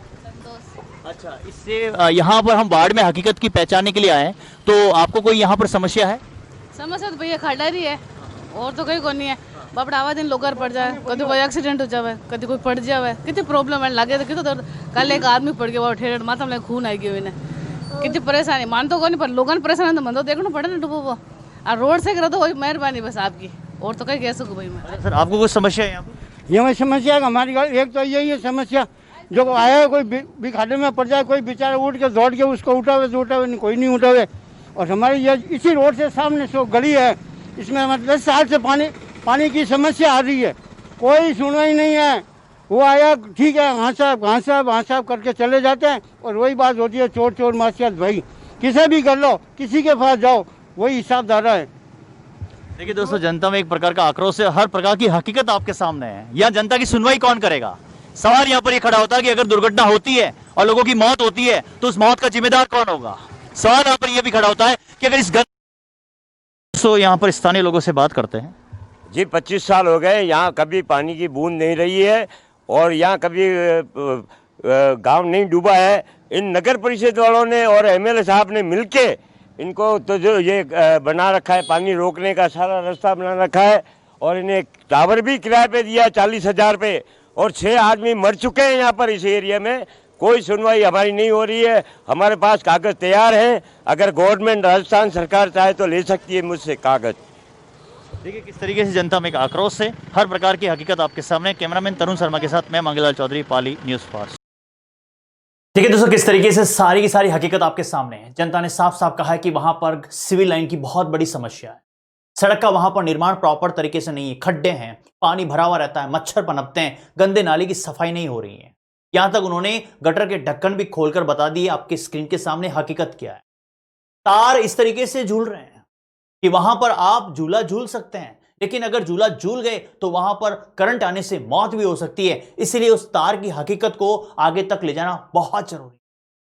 अच्छा, इससे यहाँ पर हम वार्ड में हकीकत की पहचानने के लिए आए हैं, तो आपको कोई यहाँ पर समस्या है? समस्या तो भैया खड़ा रही है और तो कहीं को नहीं है। बापड़ा दिन लोग पड़ जाए, कभी कोई एक्सीडेंट हो जाए, कभी कोई पड़ जाए, कितनी प्रॉब्लम है लगे तो तो कल एक आदमी पड़ गया, ठेठ माथा में खून आई गई, कितनी परेशानी मान तो नहीं, पर लोगों परेशान तो मन तो देखना पड़े ना डूबो वो। और रोड से करो तो वही मेहरबानी बस आपकी, और तो कहीं कह सकूँ भाई मैं। सर आपको कुछ समस्या है यहाँ पर? ये समस्या है हमारी गाड़ी, एक तो यही है समस्या, जो आया है कोई भी खाने में पड़ जाए, कोई बेचारा उठ के दौड़ के उसको उठावे तो उठावे नहीं, कोई नहीं उठावे। और हमारी ये इसी रोड से सामने सो गली है, इसमें हमारे 10 साल से पानी की समस्या आ रही है, कोई सुनवाई नहीं है। वो आया ठीक है, हाँ साहब करके चले जाते हैं, और वही बात होती है चोर मासियात। भाई किसे भी कर लो, किसी के पास जाओ, वही हिसाब दारा है। देखिए दोस्तों, जनता में एक प्रकार का आक्रोश है, हर प्रकार की हकीकत आपके सामने है। यहाँ जनता की सुनवाई कौन करेगा? सवाल यहाँ पर ये खड़ा होता है कि अगर दुर्घटना होती है और लोगों की मौत होती है तो उस मौत का जिम्मेदार कौन होगा? सवाल यहाँ पर यह भी खड़ा होता है कि अगर इस यहाँ पर स्थानीय लोगों से बात करते हैं। जी 25 साल हो गए, यहाँ कभी पानी की बूंद नहीं रही है और यहाँ कभी गांव नहीं डूबा है। इन नगर परिषद वालों ने और एमएलए साहब ने मिलके इनको तो जो ये बना रखा है, पानी रोकने का सारा रास्ता बना रखा है, और इन्हें टावर भी किराए पे दिया 40,000 पे, और 6 आदमी मर चुके हैं यहाँ पर इस एरिया में। कोई सुनवाई हमारी नहीं हो रही है। हमारे पास कागज़ तैयार हैं, अगर गवर्नमेंट राजस्थान सरकार चाहे तो ले सकती है मुझसे कागज़। देखिए किस तरीके से जनता में एक आक्रोश है, हर प्रकार की हकीकत आपके सामने। कैमरामैन तरुण शर्मा के साथ मैं मंगललाल चौधरी, पाली न्यूज़ फास्ट। ठीक है दोस्तों, किस तरीके से सारी की सारी हकीकत आपके सामने है। जनता ने साफ साफ कहा है कि वहां पर सिविल लाइन की बहुत बड़ी समस्या है, सड़क का वहां पर निर्माण प्रॉपर तरीके से नहीं है, खड्डे हैं, पानी भरा हुआ रहता है, मच्छर पनपते हैं, गंदे नाले की सफाई नहीं हो रही है। यहां तक उन्होंने गटर के ढक्कन भी खोलकर बता दिए, आपके स्क्रीन के सामने हकीकत क्या है। तार इस तरीके से झूल रहे हैं कि वहां पर आप झूला झूल सकते हैं, लेकिन अगर झूला झूल गए तो वहां पर करंट आने से मौत भी हो सकती है। इसलिए उस तार की हकीकत को आगे तक ले जाना बहुत जरूरी है।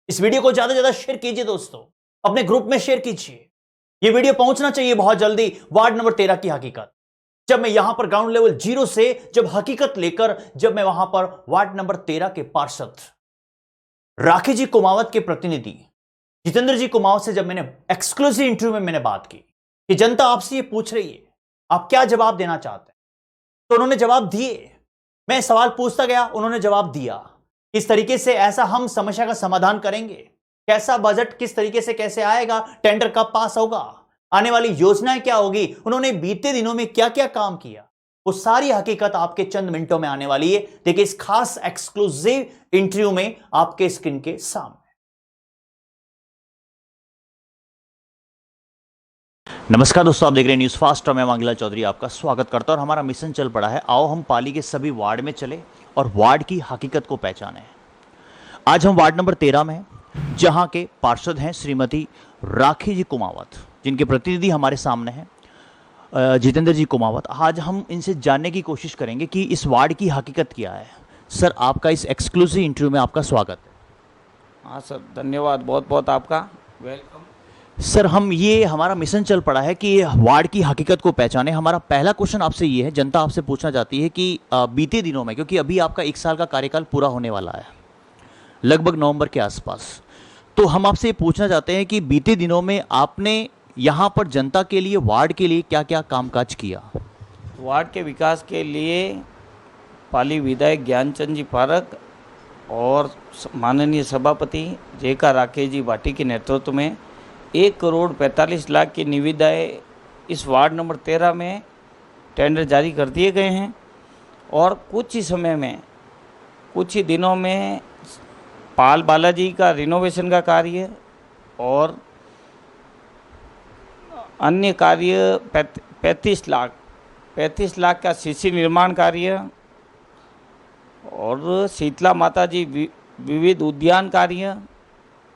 इस वीडियो को ज्यादा से ज्यादा शेयर कीजिए दोस्तों, अपने ग्रुप में शेयर कीजिए। यह वीडियो पहुंचना चाहिए बहुत जल्दी वार्ड नंबर 13 की हकीकत। जब मैं यहां पर ग्राउंड लेवल 0 से जब हकीकत लेकर जब मैं वहां पर वार्ड नंबर 13 के पार्षद राखी जी कुमावत के प्रतिनिधि जितेंद्र जी कुमावत से जब मैंने एक्सक्लूसिव इंटरव्यू में मैंने बात की कि जनता आपसे ये पूछ रही है, आप क्या जवाब देना चाहते हैं, तो उन्होंने जवाब दिए। मैं सवाल पूछता गया, उन्होंने जवाब दिया। इस तरीके से ऐसा हम समस्या का समाधान करेंगे। कैसा बजट किस तरीके से कैसे आएगा, टेंडर कब पास होगा, आने वाली योजनाएं क्या होगी, उन्होंने बीते दिनों में क्या क्या काम किया, वो सारी हकीकत आपके चंद मिनटों में आने वाली है। देखिए इस खास एक्सक्लूसिव इंटरव्यू में आपके स्क्रीन के सामने। नमस्कार दोस्तों, आप देख रहे हैं न्यूज़ फास्ट और मैं मंगला चौधरी आपका स्वागत करता हूं। और हमारा मिशन चल पड़ा है, आओ हम पाली के सभी वार्ड में चले और वार्ड की हकीकत को पहचाने। आज हम वार्ड नंबर 13 में हैं, जहां के पार्षद हैं श्रीमती राखी जी कुमावत, जिनके प्रतिनिधि हमारे सामने हैं जितेंद्र जी कुमावत। आज हम इनसे जानने की कोशिश करेंगे कि इस वार्ड की हकीकत क्या है। सर आपका इस एक्सक्लूसिव इंटरव्यू में आपका स्वागत है। हाँ सर, धन्यवाद बहुत बहुत आपका, वेलकम। सर हमारा मिशन चल पड़ा है कि वार्ड की हकीकत को पहचाने। हमारा पहला क्वेश्चन आपसे ये है, जनता आपसे पूछना चाहती है कि बीते दिनों में, क्योंकि अभी आपका 1 साल का कार्यकाल पूरा होने वाला है लगभग नवंबर के आसपास, तो हम आपसे ये पूछना चाहते हैं कि बीते दिनों में आपने यहाँ पर जनता के लिए, वार्ड के लिए क्या क्या कामकाज किया। वार्ड के विकास के लिए पाली विधायक ज्ञानचंद जी पारक और माननीय सभापति जेका राकेश जी भाटी के नेतृत्व में 1 करोड़ 45 लाख की निविदाएँ इस वार्ड नंबर 13 में टेंडर जारी कर दिए गए हैं और कुछ ही समय में, कुछ ही दिनों में पाल बालाजी का रिनोवेशन का कार्य और अन्य कार्य 35 लाख का सीसी निर्माण कार्य और शीतला माता जी विविध उद्यान कार्य,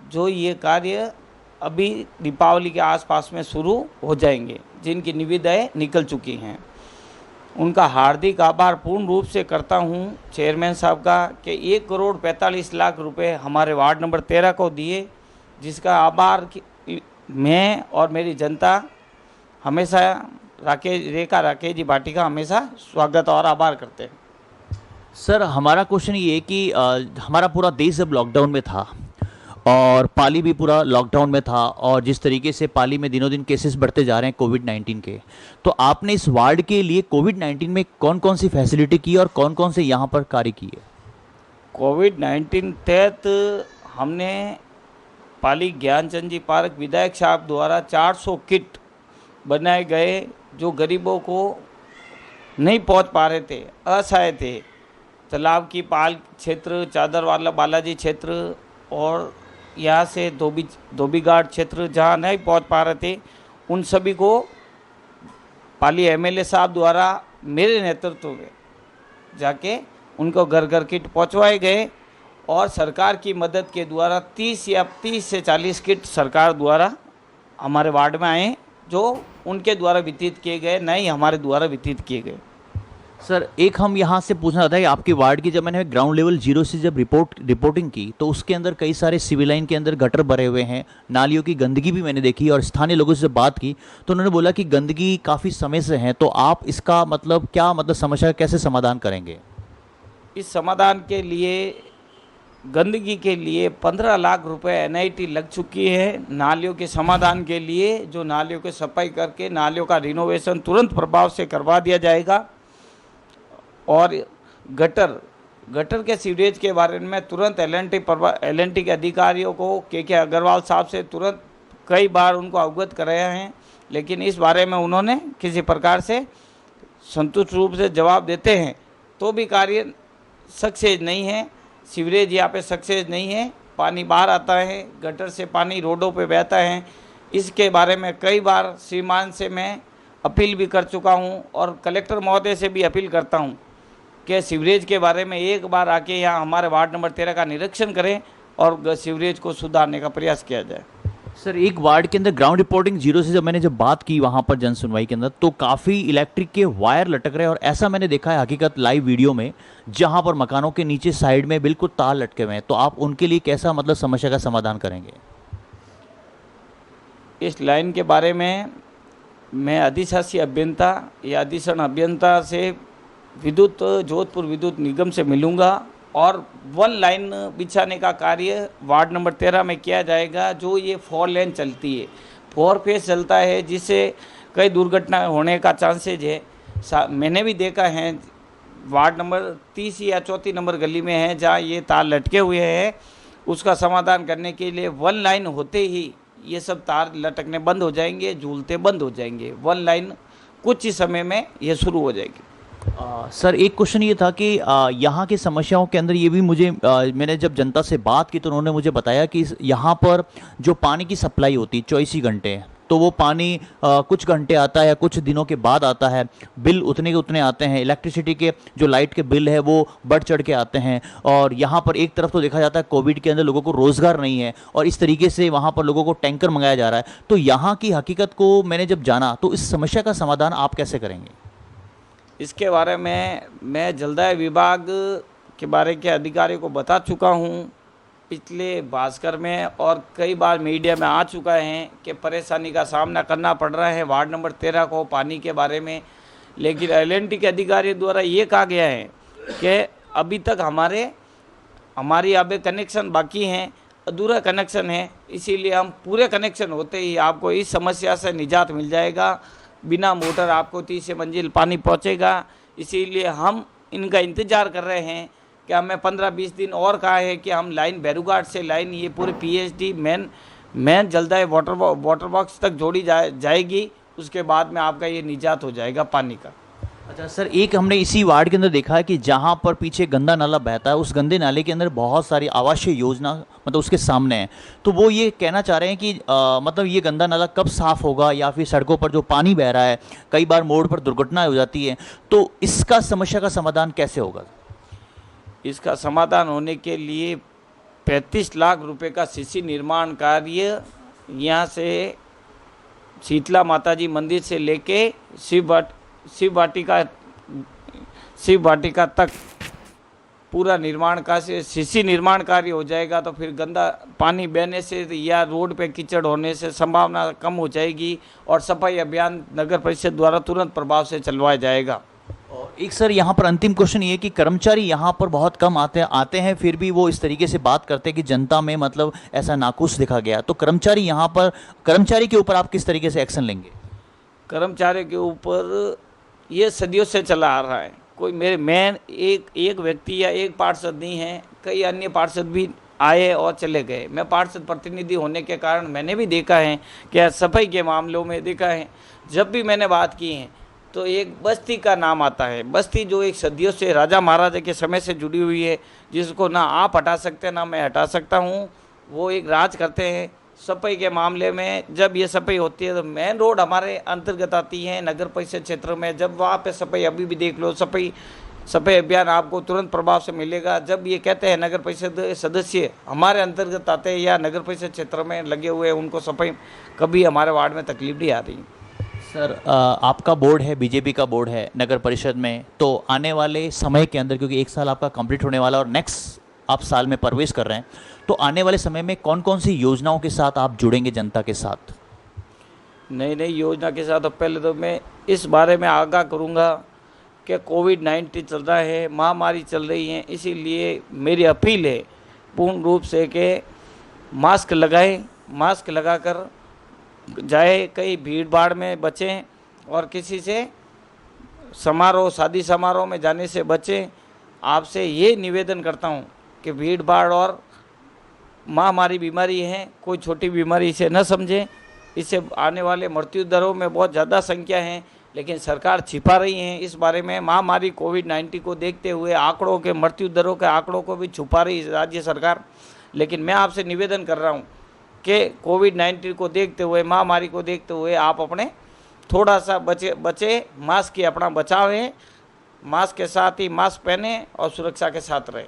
जो ये कार्य अभी दीपावली के आसपास में शुरू हो जाएंगे, जिनकी निविदाएं निकल चुकी हैं। उनका हार्दिक आभार पूर्ण रूप से करता हूं चेयरमैन साहब का कि 1,45,00,000 रुपए हमारे वार्ड नंबर 13 को दिए, जिसका आभार मैं और मेरी जनता हमेशा रेखा राकेश जी भाटी का हमेशा स्वागत और आभार करते हैं। सर, हमारा क्वेश्चन ये है कि हमारा पूरा देश जब लॉकडाउन में था और पाली भी पूरा लॉकडाउन में था और जिस तरीके से पाली में दिनों दिन केसेस बढ़ते जा रहे हैं कोविड-19 के, तो आपने इस वार्ड के लिए कोविड-19 में कौन कौन सी फैसिलिटी की और कौन कौन से यहाँ पर कार्य किए? कोविड-19 तहत हमने पाली ज्ञानचंद जी पार्क विधायक साहब द्वारा 400 किट बनाए गए, जो गरीबों को नहीं पहुंच पा रहे थे, असहाय थे। तालाब की पाल क्षेत्र, चादर वाला बालाजी क्षेत्र और यहाँ से धोबी घाट क्षेत्र जहाँ नहीं पहुँच पा रहे थे, उन सभी को पाली एमएलए साहब द्वारा मेरे नेतृत्व में जाके उनको घर घर किट पहुँचवाए गए और सरकार की मदद के द्वारा 30 से 40 किट सरकार द्वारा हमारे वार्ड में आए, जो उनके द्वारा वितरित किए गए, नहीं हमारे द्वारा वितरित किए गए। सर, एक हम यहाँ से पूछना था कि आपके वार्ड की जब मैंने ग्राउंड लेवल 0 से जब रिपोर्टिंग की तो उसके अंदर कई सारे सिविल लाइन के अंदर गटर भरे हुए हैं, नालियों की गंदगी भी मैंने देखी और स्थानीय लोगों से जब बात की तो उन्होंने बोला कि गंदगी काफ़ी समय से है। तो आप इसका मतलब क्या, मतलब समस्या का कैसे समाधान करेंगे? इस समाधान के लिए, गंदगी के लिए 15 लाख रुपए एनआईटी लग चुकी है। नालियों के समाधान के लिए, जो नालियों की सफाई करके नालियों का रिनोवेशन तुरंत प्रभाव से करवा दिया जाएगा और गटर के सीवरेज के बारे में तुरंत एलएनटी के अधिकारियों को के अग्रवाल साहब से तुरंत कई बार उनको अवगत कराया है, लेकिन इस बारे में उन्होंने किसी प्रकार से संतुष्ट रूप से जवाब देते हैं तो भी कार्य सक्सेस नहीं है। सीवरेज यहाँ पे सक्सेस नहीं है, पानी बाहर आता है, गटर से पानी रोडों पे बहता है। इसके बारे में कई बार श्रीमान से मैं अपील भी कर चुका हूँ और कलेक्टर महोदय से भी अपील करता हूँ कि सीवरेज के बारे में एक बार आके यहाँ हमारे वार्ड नंबर 13 का निरीक्षण करें और सीवरेज को सुधारने का प्रयास किया जाए। सर, एक वार्ड के अंदर ग्राउंड रिपोर्टिंग 0 से जब बात की वहाँ पर जन सुनवाई के अंदर, तो काफ़ी इलेक्ट्रिक के वायर लटक रहे हैं और ऐसा मैंने देखा है हकीकत लाइव वीडियो में, जहाँ पर मकानों के नीचे साइड में बिल्कुल तार लटके हुए हैं। तो आप उनके लिए कैसा, मतलब समस्या का समाधान करेंगे? इस लाइन के बारे में मैं अधिशासी अभियंता या अधिशरण अभियंता से विद्युत जोधपुर विद्युत निगम से मिलूंगा और 1 लाइन बिछाने का कार्य वार्ड नंबर 13 में किया जाएगा। जो ये 4 लेन चलती है, 4 फेस चलता है, जिससे कई दुर्घटना होने का चांसेज है। मैंने भी देखा है वार्ड नंबर 30 या 34 नंबर गली में है जहाँ ये तार लटके हुए हैं। उसका समाधान करने के लिए 1 लाइन होते ही ये सब तार लटकने बंद हो जाएंगे, झूलते बंद हो जाएंगे। 1 लाइन कुछ ही समय में ये शुरू हो जाएगी। सर, एक क्वेश्चन ये था कि यहाँ की समस्याओं के अंदर ये भी मुझे मैंने जब जनता से बात की तो उन्होंने मुझे बताया कि यहाँ पर जो पानी की सप्लाई होती है 24 घंटे, तो वो पानी कुछ घंटे आता है, कुछ दिनों के बाद आता है, बिल उतने के उतने आते हैं, इलेक्ट्रिसिटी के जो लाइट के बिल है वो बढ़ चढ़ के आते हैं। और यहाँ पर एक तरफ तो देखा जाता है कोविड के अंदर लोगों को रोज़गार नहीं है और इस तरीके से वहाँ पर लोगों को टैंकर मंगाया जा रहा है। तो यहाँ की हकीकत को मैंने जब जाना तो इस समस्या का समाधान आप कैसे करेंगे? इसके बारे में मैं जलदाय विभाग के बारे के अधिकारी को बता चुका हूँ, पिछले भास्कर में और कई बार मीडिया में आ चुका है कि परेशानी का सामना करना पड़ रहा है वार्ड नंबर 13 को पानी के बारे में। लेकिन एलएनटी के अधिकारी द्वारा ये कहा गया है कि अभी तक हमारी अब कनेक्शन बाकी हैं, अधूरा कनेक्शन है, इसीलिए हम पूरे कनेक्शन होते ही आपको इस समस्या से निजात मिल जाएगा। बिना मोटर आपको 30 मंजिल पानी पहुंचेगा। इसीलिए हम इनका इंतज़ार कर रहे हैं कि हमें 15-20 दिन और कहा है कि हम लाइन बैरूघाट से लाइन ये पूरे पीएचडी मेन जलदाय वाटर बॉक्स तक जोड़ी जाएगी। उसके बाद में आपका ये निजात हो जाएगा पानी का। अच्छा सर, एक हमने इसी वार्ड के अंदर देखा है कि जहाँ पर पीछे गंदा नाला बहता है, उस गंदे नाले के अंदर बहुत सारी आवासीय योजना मतलब उसके सामने है। तो वो ये कहना चाह रहे हैं कि मतलब ये गंदा नाला कब साफ़ होगा, या फिर सड़कों पर जो पानी बह रहा है, कई बार मोड़ पर दुर्घटनाएं हो जाती हैं, तो इसका समस्या का समाधान कैसे होगा? इसका समाधान होने के लिए 35 लाख रुपए का सीसी निर्माण कार्य यहाँ से शीतला माताजी मंदिर से लेके शिव वाटिका तक पूरा निर्माण का से सीसी निर्माण कार्य हो जाएगा। तो फिर गंदा पानी बहने से या रोड पे कीचड़ होने से संभावना कम हो जाएगी और सफाई अभियान नगर परिषद द्वारा तुरंत प्रभाव से चलवाया जाएगा। और एक सर यहाँ पर अंतिम क्वेश्चन ये कि कर्मचारी यहाँ पर बहुत कम आते हैं, फिर भी वो इस तरीके से बात करते हैं कि जनता में मतलब ऐसा नाखुश दिखा गया, तो कर्मचारी के ऊपर आप किस तरीके से एक्शन लेंगे? कर्मचारी के ऊपर ये सदियों से चला आ रहा है। कोई मैं एक व्यक्ति या एक पार्षद नहीं है, कई अन्य पार्षद भी आए और चले गए। मैं पार्षद प्रतिनिधि होने के कारण मैंने भी देखा है कि सफाई के मामलों में देखा है, जब भी मैंने बात की है तो एक बस्ती का नाम आता है। बस्ती जो एक सदियों से राजा महाराजा के समय से जुड़ी हुई है, जिसको ना आप हटा सकते ना मैं हटा सकता हूँ। वो एक राज करते हैं सफाई के मामले में। जब ये सफाई होती है तो मेन रोड हमारे अंतर्गत आती है नगर परिषद क्षेत्र में। जब वहाँ पे सफाई, अभी भी देख लो, सफाई अभियान आपको तुरंत प्रभाव से मिलेगा। जब ये कहते हैं नगर परिषद सदस्य हमारे अंतर्गत आते हैं या नगर परिषद क्षेत्र में लगे हुए हैं, उनको सफाई कभी हमारे वार्ड में तकलीफ नहीं आ रही। सर आपका बोर्ड है, बीजेपी का बोर्ड है नगर परिषद में, तो आने वाले समय के अंदर, क्योंकि 1 साल आपका कंप्लीट होने वाला और नेक्स्ट आप साल में प्रवेश कर रहे हैं, तो आने वाले समय में कौन कौन सी योजनाओं के साथ आप जुड़ेंगे जनता के साथ? नई योजना के साथ तो पहले तो मैं इस बारे में आगाह करूंगा कि कोविड-19 चल रहा है, महामारी चल रही है, इसीलिए मेरी अपील है पूर्ण रूप से कि मास्क लगाएं, मास्क लगाकर जाए, कहीं भीड़ भाड़ में बचें और किसी से समारोह, शादी समारोह में जाने से बचें। आपसे ये निवेदन करता हूँ कि भीड़ भाड़ और महामारी बीमारी है, कोई छोटी बीमारी इसे न समझें। इससे आने वाले मृत्यु दरों में बहुत ज़्यादा संख्या है, लेकिन सरकार छिपा रही है इस बारे में। महामारी कोविड-19 को देखते हुए आंकड़ों के, मृत्यु दरों के आंकड़ों को भी छुपा रही है राज्य सरकार। लेकिन मैं आपसे निवेदन कर रहा हूँ कि कोविड-19 को देखते हुए, महामारी को देखते हुए आप अपने थोड़ा सा बचे, मास्क की अपना बचाव है, मास्क के साथ ही मास्क पहने और सुरक्षा के साथ रहे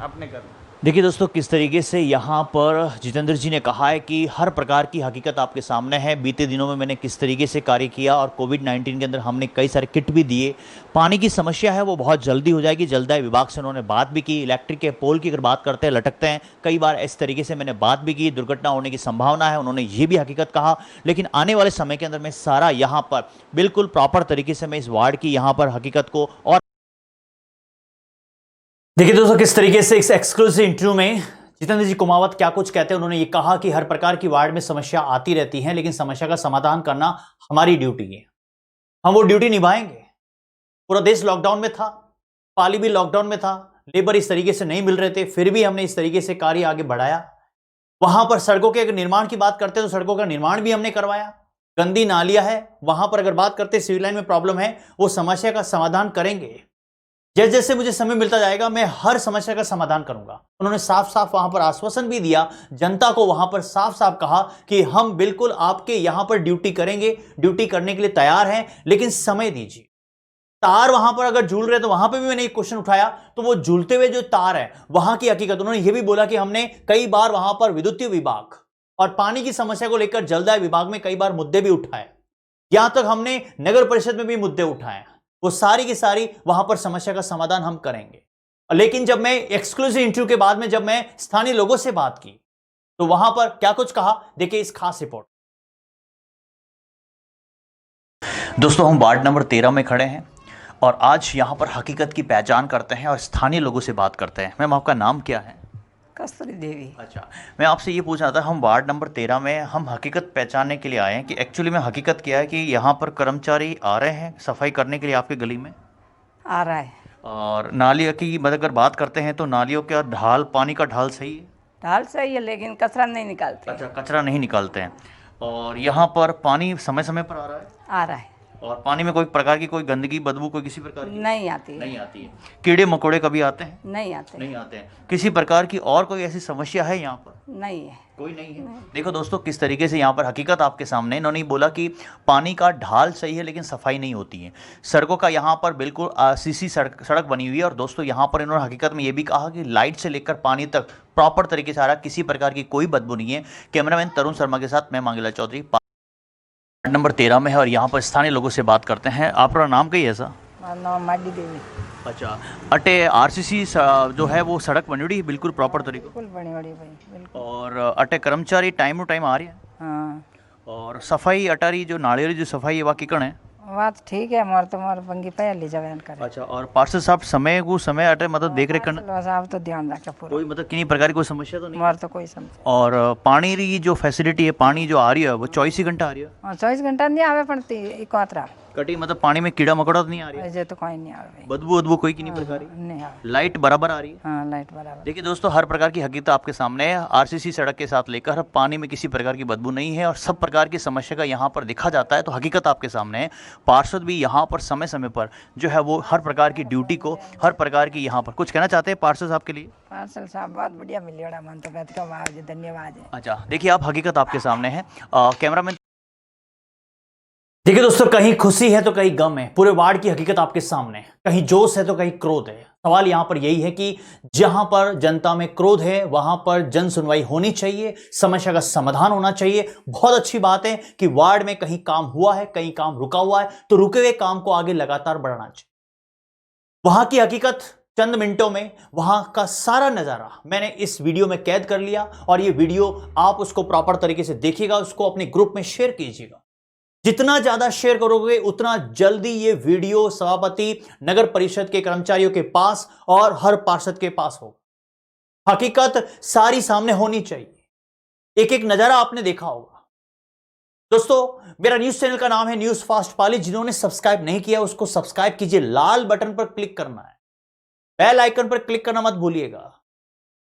अपने घर में। देखिए दोस्तों, किस तरीके से यहाँ पर जितेंद्र जी ने कहा है कि हर प्रकार की हकीकत आपके सामने है। बीते दिनों में मैंने किस तरीके से कार्य किया और कोविड-19 के अंदर हमने कई सारे किट भी दिए। पानी की समस्या है वो बहुत जल्दी हो जाएगी। जलदाय विभाग से उन्होंने बात भी की। इलेक्ट्रिक के पोल की अगर बात करते हैं, लटकते हैं, कई बार इस तरीके से मैंने बात भी की, दुर्घटना होने की संभावना है, उन्होंने ये भी हकीकत कहा। लेकिन आने वाले समय के अंदर मैं सारा यहाँ पर बिल्कुल प्रॉपर तरीके से मैं इस वार्ड की यहाँ पर हकीकत को और देखिए दोस्तों, किस तरीके से इस एक्सक्लूसिव इंटरव्यू में जितेंद्र जी कुमावत क्या कुछ कहते हैं। उन्होंने ये कहा कि हर प्रकार की वार्ड में समस्या आती रहती है, लेकिन समस्या का समाधान करना हमारी ड्यूटी है, हम वो ड्यूटी निभाएंगे। पूरा देश लॉकडाउन में था, पाली भी लॉकडाउन में था, लेबर इस तरीके से नहीं मिल रहे थे, फिर भी हमने इस तरीके से कार्य आगे बढ़ाया। वहां पर सड़कों के अगर निर्माण की बात करते हैं तो सड़कों का निर्माण भी हमने करवाया। गंदी नालियां है, वहां पर अगर बात करते सिविल लाइन में प्रॉब्लम है, वो समस्या का समाधान करेंगे। जैसे जैसे मुझे समय मिलता जाएगा मैं हर समस्या का समाधान करूंगा। उन्होंने साफ साफ वहां पर आश्वासन भी दिया, जनता को वहां पर साफ साफ कहा कि हम बिल्कुल आपके यहां पर ड्यूटी करेंगे, ड्यूटी करने के लिए तैयार हैं, लेकिन समय दीजिए। तार वहां पर अगर झूल रहे तो वहां पर भी मैंने एक क्वेश्चन उठाया, तो वो झूलते हुए जो तार है वहां की हकीकत। उन्होंने ये भी बोला कि हमने कई बार वहां पर विद्युतीय विभाग और पानी की समस्या को लेकर जलदाय विभाग में कई बार मुद्दे भी उठाए, यहां तक हमने नगर परिषद में भी मुद्दे उठाए। वो सारी की सारी वहां पर समस्या का समाधान हम करेंगे। लेकिन जब मैं एक्सक्लूसिव इंटरव्यू के बाद में जब मैं स्थानीय लोगों से बात की तो वहां पर क्या कुछ कहा, देखिए इस खास रिपोर्ट। दोस्तों, हम वार्ड नंबर 13 में खड़े हैं और आज यहां पर हकीकत की पहचान करते हैं और स्थानीय लोगों से बात करते हैं। मैम, आपका नाम क्या है? कस्तूरी देवी। अच्छा, मैं आपसे ये पूछना था, हम वार्ड नंबर 13 में हम हकीकत पहचानने के लिए आए हैं कि एक्चुअली में हकीकत क्या है कि यहाँ पर कर्मचारी आ रहे हैं सफाई करने के लिए आपके गली में? आ रहा है। और नालियों की अगर बात करते हैं तो नालियों का ढाल, पानी का ढाल सही है? ढाल सही है, लेकिन कचरा नहीं निकालते। अच्छा, कचरा नहीं निकालते हैं। और यहाँ पर पानी समय समय पर आ रहा है? आ रहा है। और पानी में कोई प्रकार की कोई गंदगी बदबू कोई किसी प्रकार की नहीं आती है। नहीं आती है। कीड़े मकोड़े कभी आते हैं? नहीं आते। नहीं आते हैं। किसी प्रकार की और कोई ऐसी समस्या है यहाँ पर? नहीं है। कोई नहीं है। देखो दोस्तों किस तरीके से यहाँ पर हकीकत आपके सामने, इन्होंने बोला कि पानी का ढाल सही है लेकिन सफाई नहीं होती है। सड़कों का यहाँ पर बिल्कुल सीसी सड़क बनी हुई है और दोस्तों यहाँ पर इन्होंने हकीकत में ये भी कहा कि लाइट से लेकर पानी तक प्रॉपर तरीके से आ रहा, किसी प्रकार की कोई बदबू नहीं है। कैमरामैन तरुण शर्मा के साथ मैं मांगीलाल चौधरी, वार्ड नंबर 13 में है और यहाँ पर स्थानीय लोगों से बात करते हैं। आपका नाम क्या है? मारा नाम माडी देवी। अच्छा, अटे आरसीसी जो है वो सड़क बनी हुई है बिल्कुल प्रॉपर तरीके बिल्कुल बनी हुई भाई, बिल्कुल। और अटे कर्मचारी टाइम टू टाइम आ रहे हैं? हाँ। और सफाई अटारी जो नालियों जो सफाई है वाकई कण है? बात ठीक है, मोर तो मोर बंगी पे ले जावे करे। अच्छा, और पार्षद साहब समय को समय अटे मतलब देख रेख करना साहब तो ध्यान रखे पूरा। कोई मतलब किन्हीं प्रकार की कोई समस्या तो नहीं? मोर तो कोई समस्या। और पानी की जो फैसिलिटी है, पानी जो आ रही है वो 24 घंटा आ रही है? 24 घंटा नहीं आवे पड़ती एक मात्रा कटी मतलब पानी में कीड़ा मकोड़ा तो नहीं आ रही है? ऐसे तो कोई नहीं आवे। बदबू वदबू कोई की नहीं प्रकार की? नहीं आवे। लाइट बराबर आ रही है? हाँ, लाइट बराबर। देखिए दोस्तों हर प्रकार की हकीकत आपके सामने है। आरसीसी सड़क के साथ लेकर पानी में किसी प्रकार की बदबू नहीं है और सब प्रकार की समस्या का यहाँ पर दिखा जाता है। तो हकीकत आपके सामने है। पार्षद भी यहाँ पर समय समय पर जो है वो हर प्रकार की ड्यूटी को, हर प्रकार की यहाँ पर कुछ कहना चाहते हैं पार्षद साहब के लिए? पार्सल साहब बहुत बढ़िया मिलियोड़ा, मन तो कहते का धन्यवाद है। अच्छा, देखिए आप हकीकत आपके सामने है। कैमरामैन देखिए दोस्तों, कहीं खुशी है तो कहीं गम है। पूरे वार्ड की हकीकत आपके सामने है। कहीं जोश है तो कहीं क्रोध है। सवाल यहां पर यही है कि जहां पर जनता में क्रोध है वहां पर जन सुनवाई होनी चाहिए, समस्या का समाधान होना चाहिए। बहुत अच्छी बात है कि वार्ड में कहीं काम हुआ है, कहीं काम रुका हुआ है, तो रुके हुए काम को आगे लगातार बढ़ाना चाहिए। वहां की हकीकत चंद मिनटों में, वहां का सारा नजारा मैंने इस वीडियो में कैद कर लिया और ये वीडियो आप उसको प्रॉपर तरीके से देखिएगा, उसको अपने ग्रुप में शेयर कीजिएगा। जितना ज्यादा शेयर करोगे उतना जल्दी ये वीडियो सभापति, नगर परिषद के कर्मचारियों के पास और हर पार्षद के पास होगा। हकीकत सारी सामने होनी चाहिए। एक एक नजारा आपने देखा होगा। दोस्तों मेरा न्यूज चैनल का नाम है न्यूज फास्ट पाली। जिन्होंने सब्सक्राइब नहीं किया उसको सब्सक्राइब कीजिए, लाल बटन पर क्लिक करना है, बेल आइकन पर क्लिक करना मत भूलिएगा।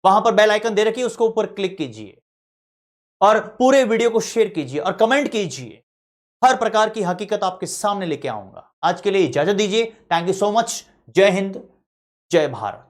वहां पर बेल आइकन दे रखिए, उसको ऊपर क्लिक कीजिए और पूरे वीडियो को शेयर कीजिए और कमेंट कीजिए। हर प्रकार की हकीकत आपके सामने लेके आऊंगा। आज के लिए इजाजत दीजिए। Thank you so much. जय हिंद, जय भारत।